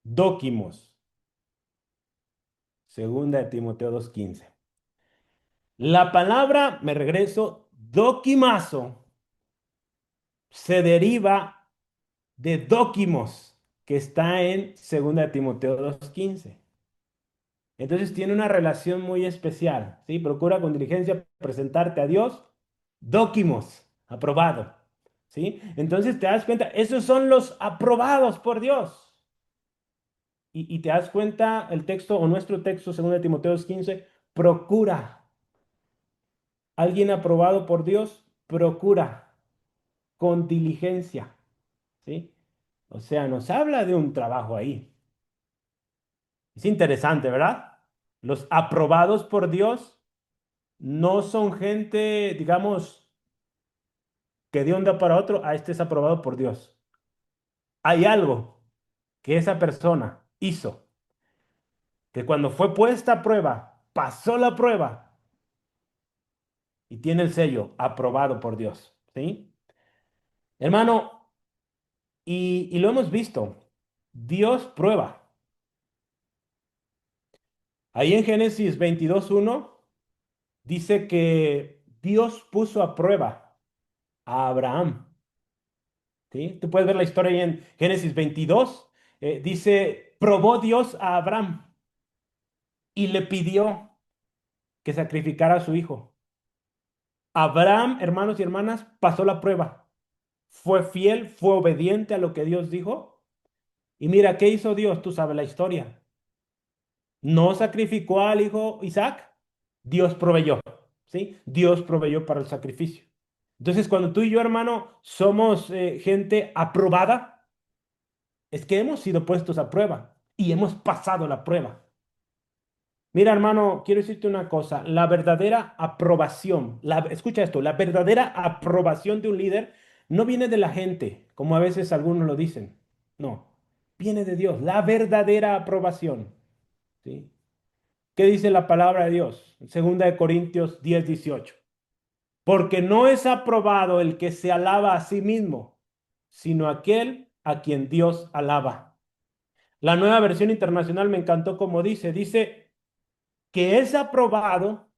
Dokimos. Segunda de Timoteo 2:15. La palabra, me regreso, dokimazo, se deriva de dokimos, que está en segunda de Timoteo 2:15. Entonces tiene una relación muy especial, ¿sí? Procura con diligencia presentarte a Dios, dokimos, aprobado, ¿sí? Entonces te das cuenta, esos son los aprobados por Dios. Y te das cuenta, el texto o nuestro texto, según de Timoteo 2:15, procura. Alguien aprobado por Dios, procura con diligencia, ¿sí? O sea, nos habla de un trabajo ahí. Es interesante, ¿verdad? Los aprobados por Dios no son gente, digamos, que de un día para otro, a este es aprobado por Dios. Hay algo que esa persona hizo que cuando fue puesta a prueba, pasó la prueba y tiene el sello aprobado por Dios, ¿sí? Hermano, y lo hemos visto, Dios prueba. Ahí en Génesis 22:1 dice que Dios puso a prueba a Abraham, ¿sí? Tú puedes ver la historia ahí en Génesis 22. Dice, probó Dios a Abraham y le pidió que sacrificara a su hijo. Abraham, hermanos y hermanas, pasó la prueba. Fue fiel, fue obediente a lo que Dios dijo. Y mira, ¿qué hizo Dios? Tú sabes la historia. No sacrificó al hijo Isaac, Dios proveyó, ¿sí? Dios proveyó para el sacrificio. Entonces, cuando tú y yo, hermano, somos gente aprobada, es que hemos sido puestos a prueba y hemos pasado la prueba. Mira, hermano, quiero decirte una cosa, la verdadera aprobación, escucha esto, la verdadera aprobación de un líder no viene de la gente, como a veces algunos lo dicen, no, viene de Dios, la verdadera aprobación, ¿sí? ¿Qué dice la palabra de Dios? Segunda de Corintios 10:18. Porque no es aprobado el que se alaba a sí mismo, sino aquel a quien Dios alaba. La nueva versión internacional me encantó como dice que es aprobado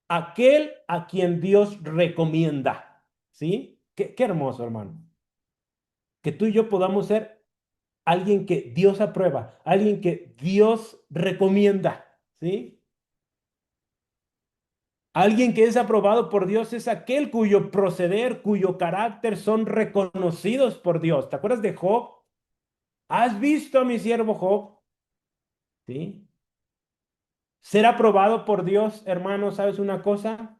aquel a quien Dios recomienda. ¿Sí? Qué hermoso, hermano. Que tú y yo podamos ser alguien que Dios aprueba, alguien que Dios recomienda. ¿Sí? Alguien que es aprobado por Dios es aquel cuyo proceder, cuyo carácter son reconocidos por Dios. ¿Te acuerdas de Job? ¿Has visto a mi siervo Job? ¿Sí? Ser aprobado por Dios, hermano, ¿sabes una cosa?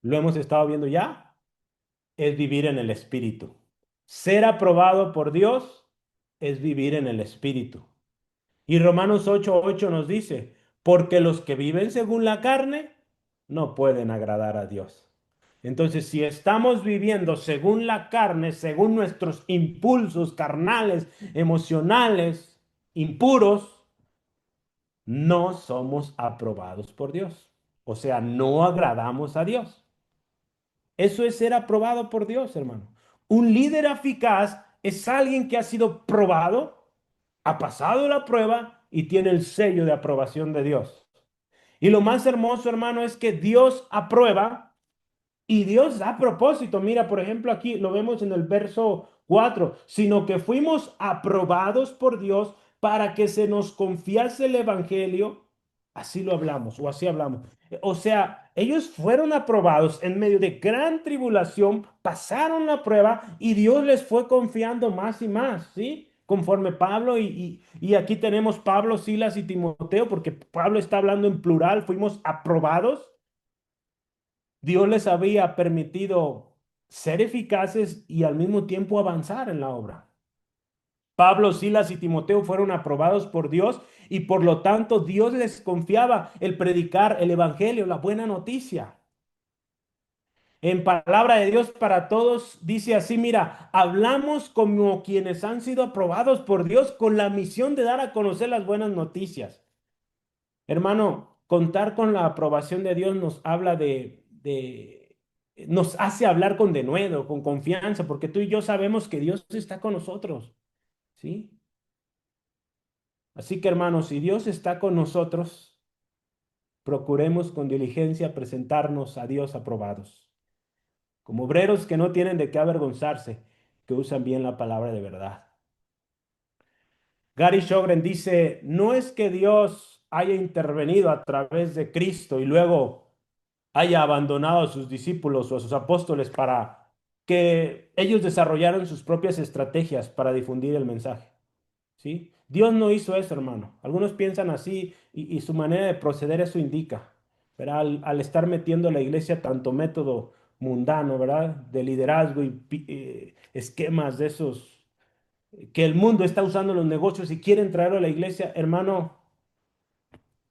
Lo hemos estado viendo ya, es vivir en el Espíritu. Ser aprobado por Dios es vivir en el Espíritu. Y Romanos 8:8 nos dice, porque los que viven según la carne no pueden agradar a Dios. Entonces, si estamos viviendo según la carne, según nuestros impulsos carnales, emocionales, impuros, no somos aprobados por Dios. O sea, no agradamos a Dios. Eso es ser aprobado por Dios, hermano. Un líder eficaz es alguien que ha sido probado, ha pasado la prueba y tiene el sello de aprobación de Dios. Y lo más hermoso, hermano, es que Dios aprueba y Dios da propósito. Mira, por ejemplo, aquí lo vemos en el verso 4, sino que fuimos aprobados por Dios para que se nos confiase el evangelio. Así lo hablamos, o así hablamos. O sea, ellos fueron aprobados en medio de gran tribulación, pasaron la prueba y Dios les fue confiando más y más, ¿sí? Conforme Pablo y aquí tenemos Pablo, Silas y Timoteo, porque Pablo está hablando en plural, fuimos aprobados. Dios les había permitido ser eficaces y al mismo tiempo avanzar en la obra. Pablo, Silas y Timoteo fueron aprobados por Dios y por lo tanto Dios les confiaba el predicar el evangelio, la buena noticia. En palabra de Dios para todos dice así, mira, hablamos como quienes han sido aprobados por Dios con la misión de dar a conocer las buenas noticias. Hermano, contar con la aprobación de Dios nos habla nos hace hablar con denuedo, con confianza, porque tú y yo sabemos que Dios está con nosotros, ¿sí? Así que, hermanos, si Dios está con nosotros, procuremos con diligencia presentarnos a Dios aprobados, como obreros que no tienen de qué avergonzarse, que usan bien la palabra de verdad. Gary Shogren dice, no es que Dios haya intervenido a través de Cristo y luego haya abandonado a sus discípulos o a sus apóstoles para que ellos desarrollaran sus propias estrategias para difundir el mensaje. ¿Sí? Dios no hizo eso, hermano. Algunos piensan así y su manera de proceder eso indica, ¿verdad? Al estar metiendo a la iglesia tanto método mundano, ¿verdad? De liderazgo y esquemas de esos que el mundo está usando en los negocios y quieren traerlo a la iglesia, hermano,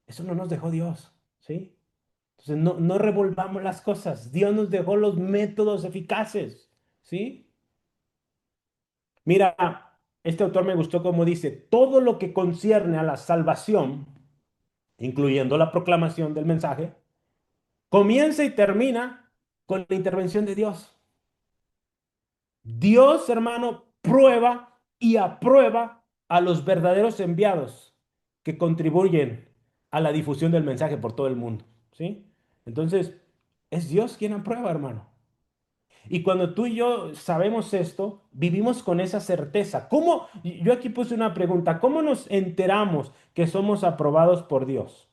eso no nos dejó Dios, ¿sí? Entonces, no revolvamos las cosas. Dios nos dejó los métodos eficaces, ¿sí? Mira, este autor me gustó como dice, todo lo que concierne a la salvación, incluyendo la proclamación del mensaje, comienza y termina con la intervención de Dios. Dios, hermano, prueba y aprueba a los verdaderos enviados que contribuyen a la difusión del mensaje por todo el mundo, ¿sí? Entonces, es Dios quien aprueba, hermano. Y cuando tú y yo sabemos esto, vivimos con esa certeza. ¿Cómo? Yo aquí puse una pregunta. ¿Cómo nos enteramos que somos aprobados por Dios?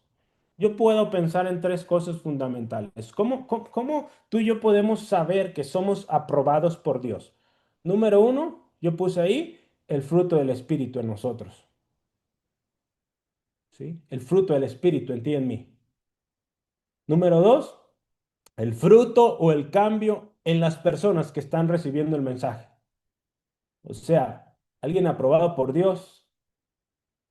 Yo puedo pensar en tres cosas fundamentales. ¿Cómo tú y yo podemos saber que somos aprobados por Dios? Número uno, yo puse ahí el fruto del Espíritu en nosotros. ¿Sí? El fruto del Espíritu en ti y en mí. Número dos, el fruto o el cambio en las personas que están recibiendo el mensaje. O sea, alguien aprobado por Dios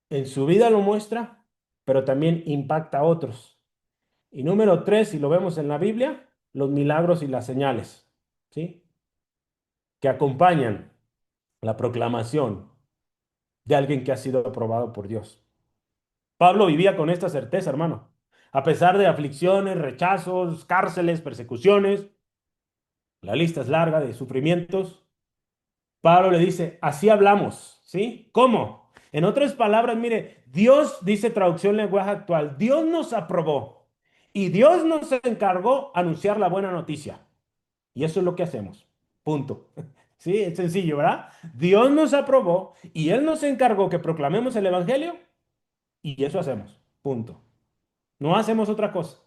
en su vida lo muestra, pero también impacta a otros. Y número tres, si lo vemos en la Biblia, los milagros y las señales, ¿sí? Que acompañan la proclamación de alguien que ha sido aprobado por Dios. Pablo vivía con esta certeza, hermano. A pesar de aflicciones, rechazos, cárceles, persecuciones, la lista es larga de sufrimientos. Pablo le dice, así hablamos, ¿sí? ¿Cómo? En otras palabras, mire, Dios, dice traducción lenguaje actual, Dios nos aprobó y Dios nos encargó anunciar la buena noticia. Y eso es lo que hacemos. Punto. Sí, es sencillo, ¿verdad? Dios nos aprobó y Él nos encargó que proclamemos el Evangelio y eso hacemos. Punto. No hacemos otra cosa.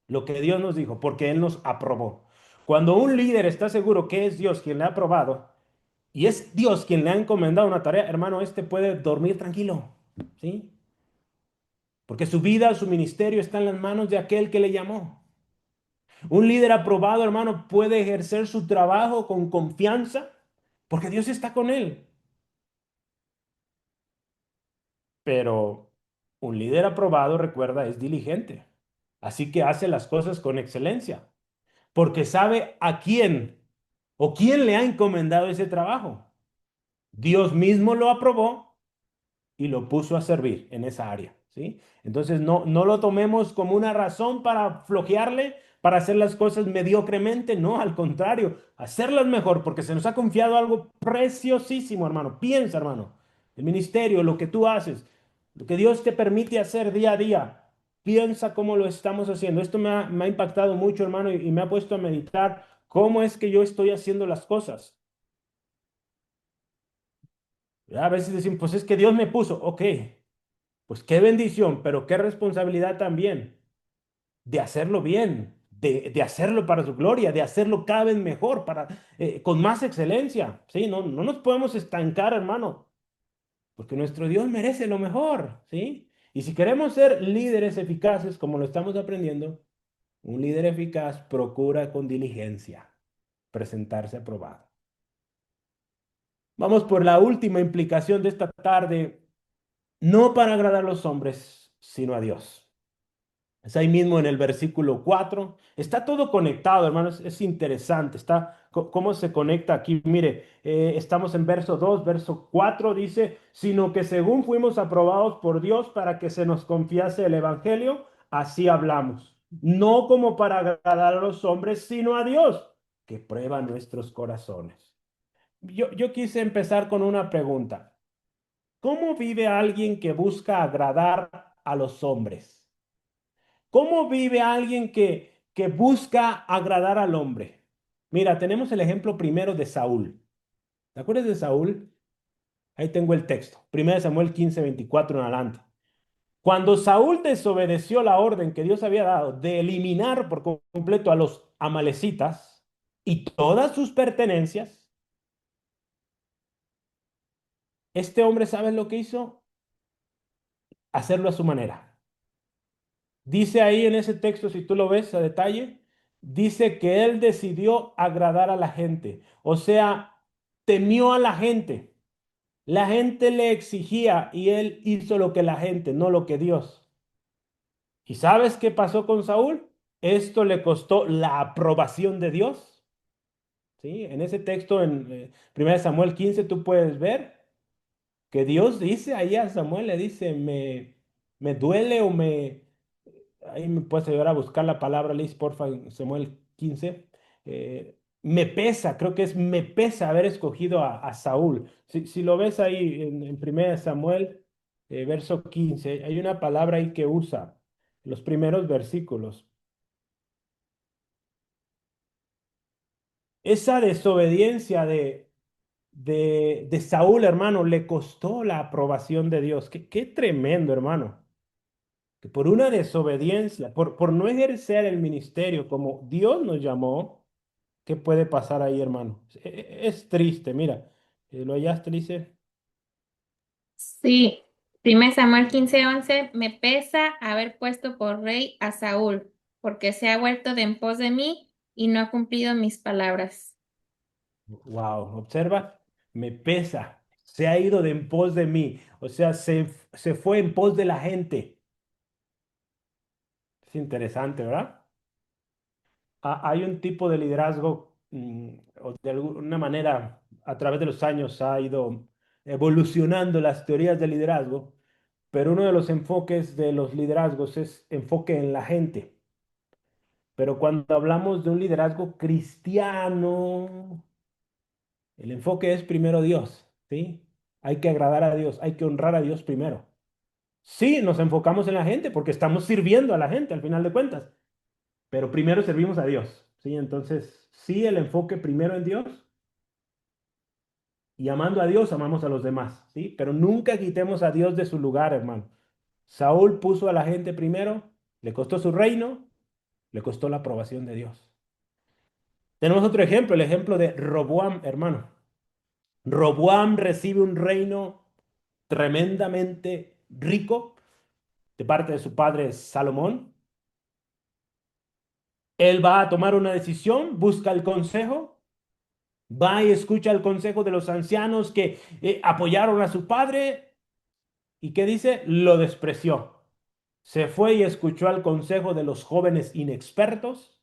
Lo que Dios nos dijo, porque Él nos aprobó. Cuando un líder está seguro que es Dios quien le ha aprobado y es Dios quien le ha encomendado una tarea, hermano, este puede dormir tranquilo. ¿Sí? Porque su vida, su ministerio está en las manos de aquel que le llamó. Un líder aprobado, hermano, puede ejercer su trabajo con confianza porque Dios está con él. Pero un líder aprobado, recuerda, es diligente. Así que hace las cosas con excelencia porque sabe a quién o quién le ha encomendado ese trabajo. Dios mismo lo aprobó y lo puso a servir en esa área, ¿sí? Entonces no lo tomemos como una razón para flojearle, para hacer las cosas mediocremente, no, al contrario, hacerlas mejor, porque se nos ha confiado algo preciosísimo, hermano. Piensa, hermano, el ministerio, lo que tú haces, lo que Dios te permite hacer día a día. Piensa cómo lo estamos haciendo. Esto me ha impactado mucho, hermano, y me ha puesto a meditar cómo es que yo estoy haciendo las cosas. A veces decimos, pues es que Dios me puso, ok, pues qué bendición, pero qué responsabilidad también de hacerlo bien, de hacerlo para su gloria, de hacerlo cada vez mejor, con más excelencia. ¿Sí? No nos podemos estancar, hermano, porque nuestro Dios merece lo mejor. ¿Sí? Y si queremos ser líderes eficaces, como lo estamos aprendiendo, un líder eficaz procura con diligencia presentarse aprobado. Vamos por la última implicación de esta tarde, no para agradar a los hombres, sino a Dios. Es ahí mismo en el versículo 4. Está todo conectado, hermanos. Es interesante. Cómo se conecta aquí. Mire, estamos en verso 2, verso 4 dice, sino que según fuimos aprobados por Dios para que se nos confiase el Evangelio, así hablamos. No como para agradar a los hombres, sino a Dios, que prueba nuestros corazones. Yo quise empezar con una pregunta. ¿Cómo vive alguien que busca agradar a los hombres? ¿Cómo vive alguien que busca agradar al hombre? Mira, tenemos el ejemplo primero de Saúl. ¿Te acuerdas de Saúl? Ahí tengo el texto. 1 Samuel 15:24 en adelante. Cuando Saúl desobedeció la orden que Dios había dado de eliminar por completo a los amalecitas y todas sus pertenencias, este hombre, ¿sabes lo que hizo? Hacerlo a su manera. Dice ahí en ese texto, si tú lo ves a detalle, dice que él decidió agradar a la gente. O sea, temió a la gente. La gente le exigía y él hizo lo que la gente, no lo que Dios. ¿Y sabes qué pasó con Saúl? Esto le costó la aprobación de Dios. ¿Sí? En ese texto, en 1 Samuel 15, tú puedes ver. que Dios dice ahí a Samuel, le dice, me duele o ahí me puedes ayudar a buscar la palabra, Liz, porfa, en Samuel 15. Me pesa, creo que es me pesa haber escogido a Saúl. Si lo ves ahí en 1 Samuel, verso 15, hay una palabra ahí que usa los primeros versículos. Esa desobediencia de Saúl, hermano, le costó la aprobación de Dios. Qué tremendo, hermano. Que por una desobediencia, por no ejercer el ministerio como Dios nos llamó, ¿qué puede pasar ahí, hermano? Es triste, mira. ¿Lo hallaste, dice? Sí, 1 Samuel 15:11, me pesa haber puesto por rey a Saúl, porque se ha vuelto de en pos de mí y no ha cumplido mis palabras. Wow, observa, me pesa. Se ha ido de en pos de mí. O sea, se fue en pos de la gente. Es interesante, ¿verdad? Hay un tipo de liderazgo, o de alguna manera, a través de los años ha ido evolucionando las teorías del liderazgo, pero uno de los enfoques de los liderazgos es enfoque en la gente. Pero cuando hablamos de un liderazgo cristiano, el enfoque es primero Dios, ¿sí? Hay que agradar a Dios, hay que honrar a Dios primero. Sí, nos enfocamos en la gente porque estamos sirviendo a la gente al final de cuentas, pero primero servimos a Dios, ¿sí? Entonces, sí, el enfoque primero en Dios y amando a Dios, amamos a los demás, ¿sí? Pero nunca quitemos a Dios de su lugar, hermano. Saúl puso a la gente primero, le costó su reino, le costó la aprobación de Dios. Tenemos otro ejemplo, el ejemplo de Roboam, hermano. Roboam recibe un reino tremendamente rico de parte de su padre Salomón. Él va a tomar una decisión, busca el consejo, va y escucha el consejo de los ancianos que apoyaron a su padre y ¿qué dice? Lo despreció. Se fue y escuchó al consejo de los jóvenes inexpertos,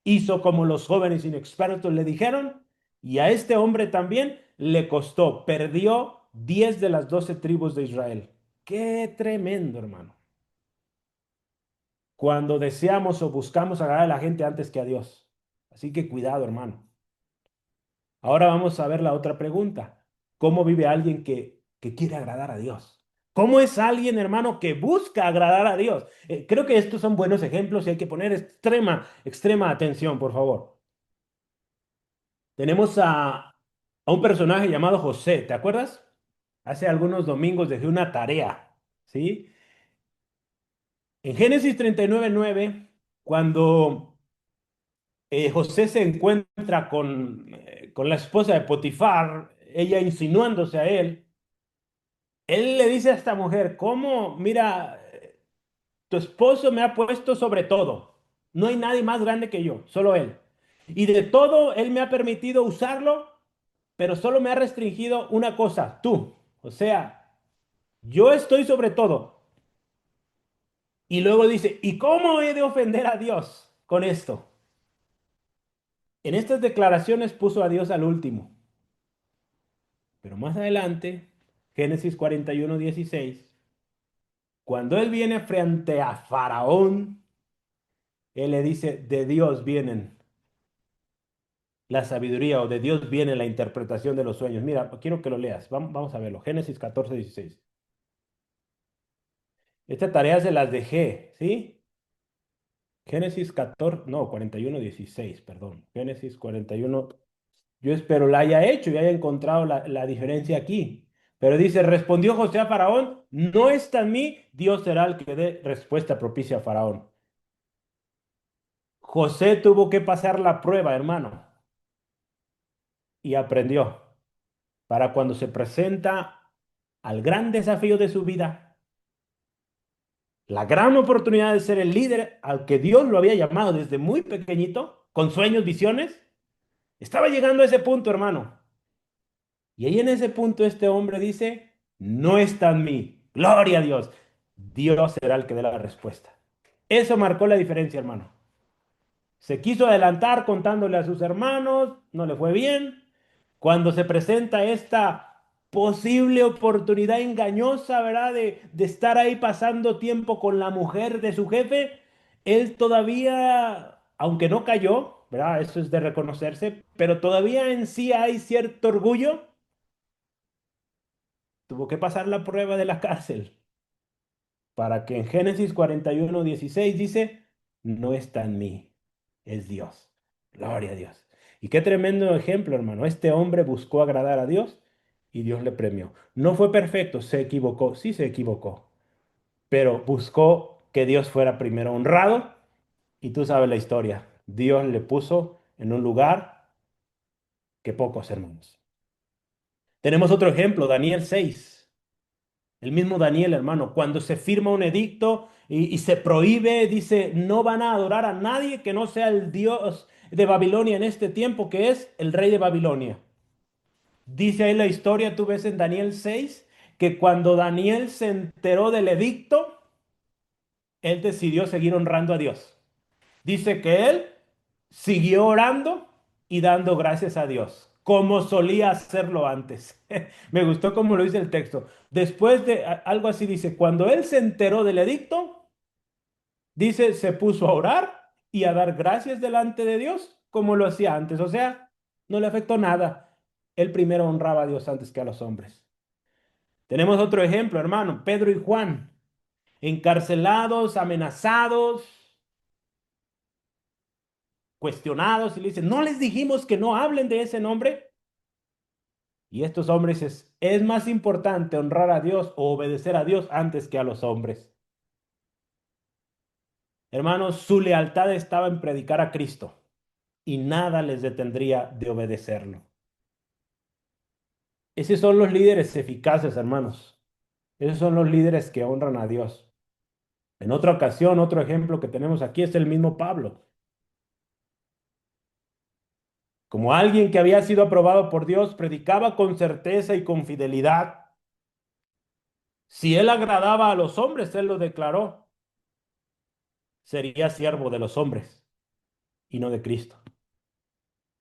hizo como los jóvenes inexpertos le dijeron, y a este hombre también le costó, perdió 10 de las 12 tribus de Israel. Qué tremendo, hermano. Cuando deseamos o buscamos agradar a la gente antes que a Dios. Así que cuidado, hermano. Ahora vamos a ver la otra pregunta. ¿Cómo vive alguien que quiere agradar a Dios? ¿Cómo es alguien, hermano, que busca agradar a Dios? Creo que estos son buenos ejemplos y hay que poner extrema atención, por favor. Tenemos a un personaje llamado José, ¿te acuerdas? Hace algunos domingos dejé una tarea, ¿sí? En Génesis 39:9, cuando José se encuentra con la esposa de Potifar, ella insinuándose a él le dice a esta mujer, ¿cómo? Mira, tu esposo me ha puesto sobre todo. No hay nadie más grande que yo, solo él. Y de todo, él me ha permitido usarlo, pero solo me ha restringido una cosa, tú. O sea, yo estoy sobre todo. Y luego dice, ¿y cómo he de ofender a Dios con esto? En estas declaraciones puso a Dios al último. Pero más adelante, Génesis 41:16, cuando él viene frente a Faraón, él le dice, de Dios vienen la sabiduría o de Dios viene la interpretación de los sueños. Mira, quiero que lo leas. Vamos a verlo. Génesis 14:16. Esta tarea se las dejé, ¿sí? Génesis 14, no, 41:16, perdón. Génesis 41. Yo espero la haya hecho y haya encontrado la diferencia aquí. Pero dice, respondió José a Faraón, no está en mí, Dios será el que dé respuesta propicia a Faraón. José tuvo que pasar la prueba, hermano, y aprendió para cuando se presenta al gran desafío de su vida, la gran oportunidad de ser el líder al que Dios lo había llamado desde muy pequeñito, con sueños, visiones, estaba llegando a ese punto, hermano. Y ahí en ese punto este hombre dice, no está en mí, gloria a Dios, Dios será el que dé la respuesta. Eso marcó la diferencia, hermano. Se quiso adelantar contándole a sus hermanos, no le fue bien. Cuando se presenta esta posible oportunidad engañosa, ¿verdad? De estar ahí pasando tiempo con la mujer de su jefe, él todavía, aunque no cayó, ¿verdad? Eso es de reconocerse, pero todavía en sí hay cierto orgullo. Tuvo que pasar la prueba de la cárcel para que en Génesis 41:16 dice, no está en mí, es Dios. Gloria a Dios. Y qué tremendo ejemplo, hermano. Este hombre buscó agradar a Dios y Dios le premió. No fue perfecto, se equivocó, sí se equivocó, pero buscó que Dios fuera primero honrado y tú sabes la historia. Dios le puso en un lugar que pocos hermanos. Tenemos otro ejemplo, Daniel 6. El mismo Daniel, hermano, cuando se firma un edicto y se prohíbe, dice, no van a adorar a nadie que no sea el Dios de Babilonia en este tiempo, que es el rey de Babilonia. Dice ahí la historia, tú ves en Daniel 6, que cuando Daniel se enteró del edicto, él decidió seguir honrando a Dios. Dice que él siguió orando y dando gracias a Dios, como solía hacerlo antes. Me gustó como lo dice el texto. Después de algo así dice, cuando él se enteró del edicto, dice, se puso a orar y a dar gracias delante de Dios, como lo hacía antes. O sea, no le afectó nada. Él primero honraba a Dios antes que a los hombres. Tenemos otro ejemplo, hermano, Pedro y Juan, encarcelados, amenazados, cuestionados, y le dicen, ¿no les dijimos que no hablen de ese nombre? Y estos hombres es más importante honrar a Dios o obedecer a Dios antes que a los hombres. Hermanos, su lealtad estaba en predicar a Cristo y nada les detendría de obedecerlo. Esos son los líderes eficaces, hermanos. Esos son los líderes que honran a Dios. En otra ocasión, otro ejemplo que tenemos aquí es el mismo Pablo. Como alguien que había sido aprobado por Dios, predicaba con certeza y con fidelidad. Si él agradaba a los hombres, él lo declaró, sería siervo de los hombres y no de Cristo.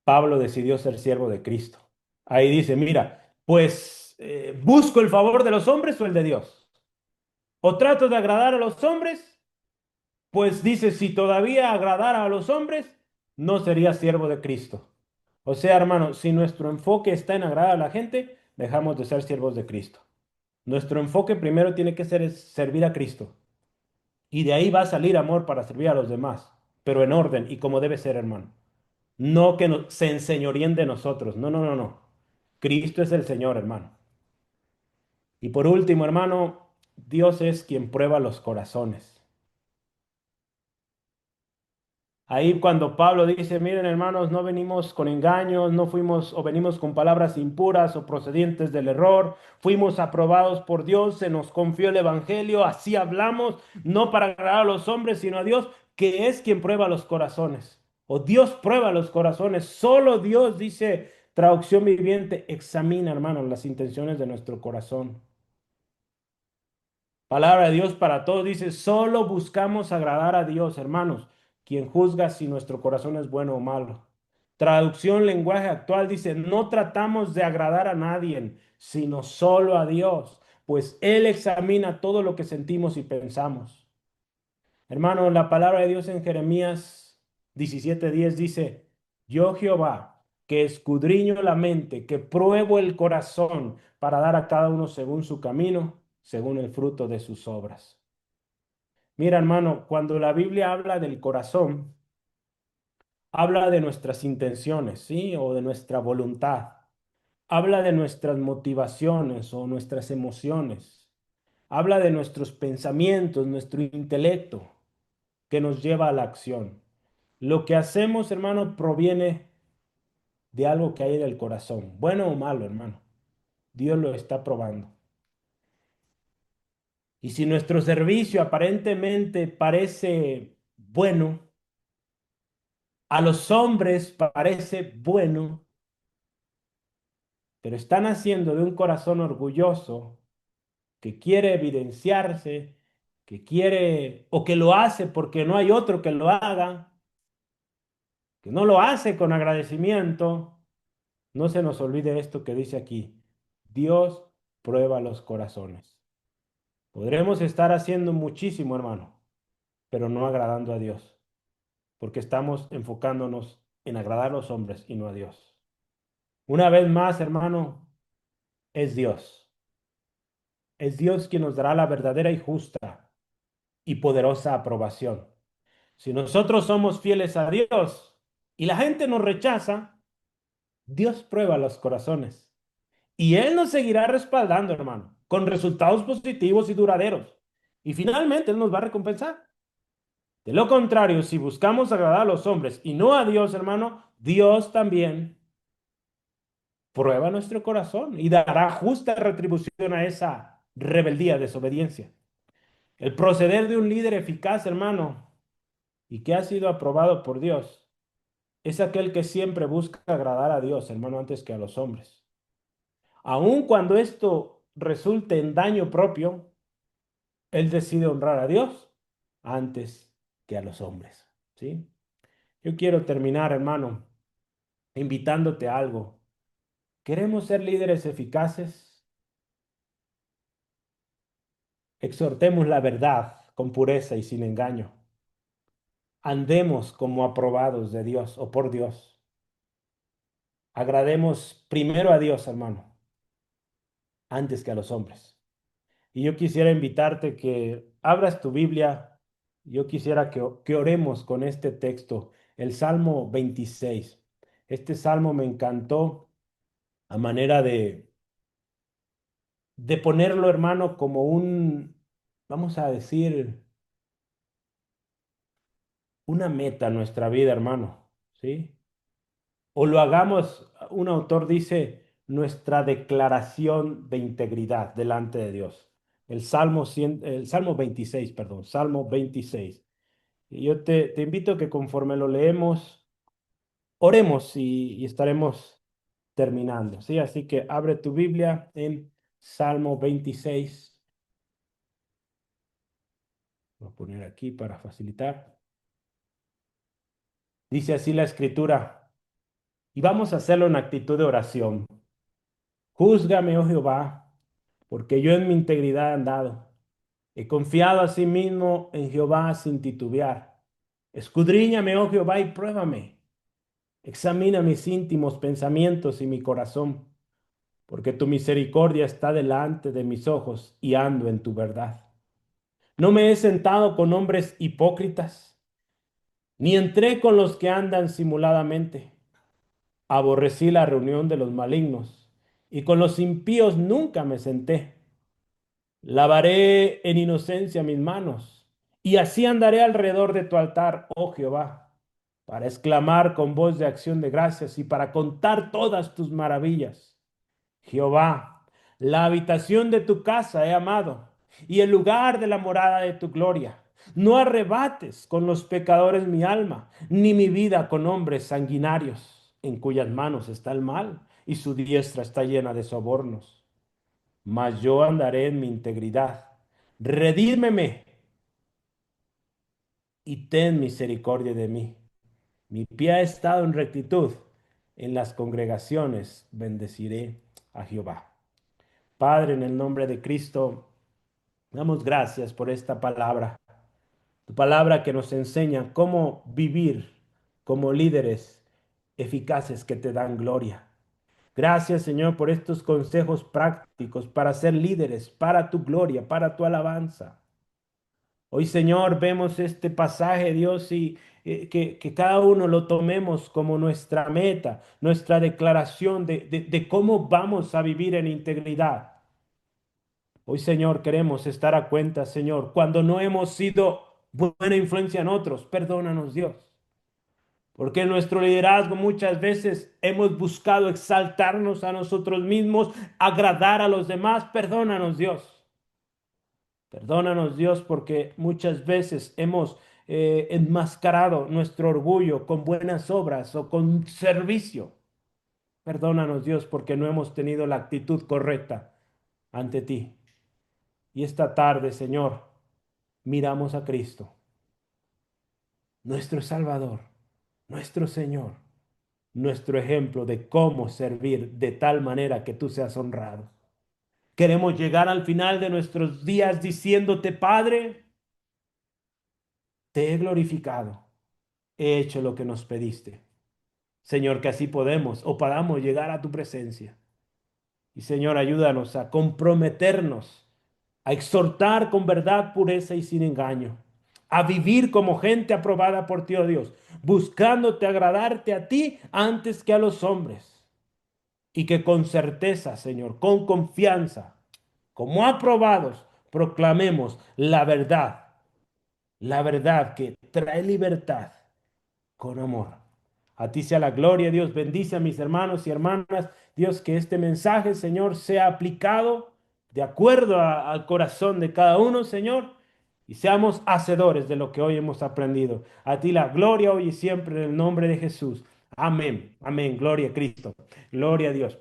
Pablo decidió ser siervo de Cristo. Ahí dice, mira, pues busco el favor de los hombres o el de Dios. O trato de agradar a los hombres, pues dice, si todavía agradara a los hombres, no sería siervo de Cristo. O sea, hermano, si nuestro enfoque está en agradar a la gente, dejamos de ser siervos de Cristo. Nuestro enfoque primero tiene que ser es servir a Cristo. Y de ahí va a salir amor para servir a los demás, pero en orden y como debe ser, hermano. No que se enseñoreen de nosotros. No, no, no, no. Cristo es el Señor, hermano. Y por último, hermano, Dios es quien prueba los corazones. Ahí cuando Pablo dice, miren hermanos, no venimos con engaños, no fuimos o venimos con palabras impuras o procedientes del error, fuimos aprobados por Dios, se nos confió el Evangelio, así hablamos, no para agradar a los hombres, sino a Dios, que es quien prueba los corazones. O Dios prueba los corazones, solo Dios, dice traducción viviente, examina, hermanos, las intenciones de nuestro corazón. Palabra de Dios para todos dice, solo buscamos agradar a Dios, hermanos, quien juzga si nuestro corazón es bueno o malo. Traducción lenguaje actual dice, no tratamos de agradar a nadie, sino solo a Dios, pues Él examina todo lo que sentimos y pensamos. Hermano, la palabra de Dios en Jeremías 17:10 dice, yo Jehová, que escudriño la mente, que pruebo el corazón para dar a cada uno según su camino, según el fruto de sus obras. Mira, hermano, cuando la Biblia habla del corazón, habla de nuestras intenciones, ¿sí? O de nuestra voluntad. Habla de nuestras motivaciones o nuestras emociones. Habla de nuestros pensamientos, nuestro intelecto que nos lleva a la acción. Lo que hacemos, hermano, proviene de algo que hay en el corazón, bueno o malo, hermano. Dios lo está probando. Y si nuestro servicio aparentemente parece bueno, a los hombres parece bueno, pero están haciendo de un corazón orgulloso que quiere evidenciarse, que quiere o que lo hace porque no hay otro que lo haga, que no lo hace con agradecimiento, no se nos olvide esto que dice aquí. Dios prueba los corazones. Podremos estar haciendo muchísimo, hermano, pero no agradando a Dios, porque estamos enfocándonos en agradar a los hombres y no a Dios. Una vez más, hermano, es Dios. Es Dios quien nos dará la verdadera y justa y poderosa aprobación. Si nosotros somos fieles a Dios y la gente nos rechaza, Dios prueba los corazones y Él nos seguirá respaldando, hermano, con resultados positivos y duraderos. Y finalmente Él nos va a recompensar. De lo contrario, si buscamos agradar a los hombres y no a Dios, hermano, Dios también prueba nuestro corazón y dará justa retribución a esa rebeldía, desobediencia. El proceder de un líder eficaz, hermano, y que ha sido aprobado por Dios, es aquel que siempre busca agradar a Dios, hermano, antes que a los hombres. Aun cuando esto resulte en daño propio, él decide honrar a Dios antes que a los hombres, ¿sí? Yo quiero terminar, hermano, invitándote a algo. ¿Queremos ser líderes eficaces? Exhortemos la verdad con pureza y sin engaño. Andemos como aprobados de Dios o por Dios. Agrademos primero a Dios, hermano, antes que a los hombres. Y yo quisiera invitarte que abras tu Biblia. Yo quisiera que oremos con este texto, el Salmo 26. Este salmo me encantó a manera de ponerlo, hermano, como vamos a decir, una meta en nuestra vida, hermano, ¿sí? O lo hagamos, un autor dice, nuestra declaración de integridad delante de Dios. El Salmo 26, perdón, Salmo 26. Y yo te invito a que conforme lo leemos, oremos y estaremos terminando, ¿sí? Así que abre tu Biblia en Salmo 26. Voy a poner aquí para facilitar. Dice así la escritura, y vamos a hacerlo en actitud de oración. Júzgame, oh Jehová, porque yo en mi integridad he andado. He confiado asimismo en Jehová sin titubear. Escudriñame, oh Jehová, y pruébame. Examina mis íntimos pensamientos y mi corazón, porque tu misericordia está delante de mis ojos y ando en tu verdad. No me he sentado con hombres hipócritas, ni entré con los que andan simuladamente. Aborrecí la reunión de los malignos, y con los impíos nunca me senté. Lavaré en inocencia mis manos, y así andaré alrededor de tu altar, oh Jehová, para exclamar con voz de acción de gracias y para contar todas tus maravillas. Jehová, la habitación de tu casa he amado, y el lugar de la morada de tu gloria. No arrebates con los pecadores mi alma, ni mi vida con hombres sanguinarios, en cuyas manos está el mal, y su diestra está llena de sobornos. Mas yo andaré en mi integridad. Redímeme y ten misericordia de mí. Mi pie ha estado en rectitud. En las congregaciones bendeciré a Jehová. Padre, en el nombre de Cristo, damos gracias por esta palabra. Tu palabra que nos enseña cómo vivir como líderes eficaces que te dan gloria. Gracias, Señor, por estos consejos prácticos para ser líderes, para tu gloria, para tu alabanza. Hoy, Señor, vemos este pasaje, Dios, y que cada uno lo tomemos como nuestra meta, nuestra declaración de cómo vamos a vivir en integridad. Hoy, Señor, queremos estar a cuenta, Señor, cuando no hemos sido buena influencia en otros. Perdónanos, Dios. Porque en nuestro liderazgo muchas veces hemos buscado exaltarnos a nosotros mismos, agradar a los demás. Perdónanos, Dios. Perdónanos, Dios, porque muchas veces hemos enmascarado nuestro orgullo con buenas obras o con servicio. Perdónanos, Dios, porque no hemos tenido la actitud correcta ante ti. Y esta tarde, Señor, miramos a Cristo, nuestro Salvador, nuestro Señor, nuestro ejemplo de cómo servir de tal manera que tú seas honrado. Queremos llegar al final de nuestros días diciéndote, Padre, te he glorificado, he hecho lo que nos pediste. Señor, que así podemos o podamos llegar a tu presencia. Y Señor, ayúdanos a comprometernos, a exhortar con verdad, pureza y sin engaño, a vivir como gente aprobada por ti, oh Dios, buscándote agradarte a ti antes que a los hombres. Y que con certeza, Señor, con confianza, como aprobados, proclamemos la verdad que trae libertad con amor. A ti sea la gloria, Dios. Bendice a mis hermanos y hermanas. Dios, que este mensaje, Señor, sea aplicado de acuerdo al corazón de cada uno, Señor, y seamos hacedores de lo que hoy hemos aprendido. A ti la gloria hoy y siempre en el nombre de Jesús. Amén. Amén. Gloria a Cristo. Gloria a Dios.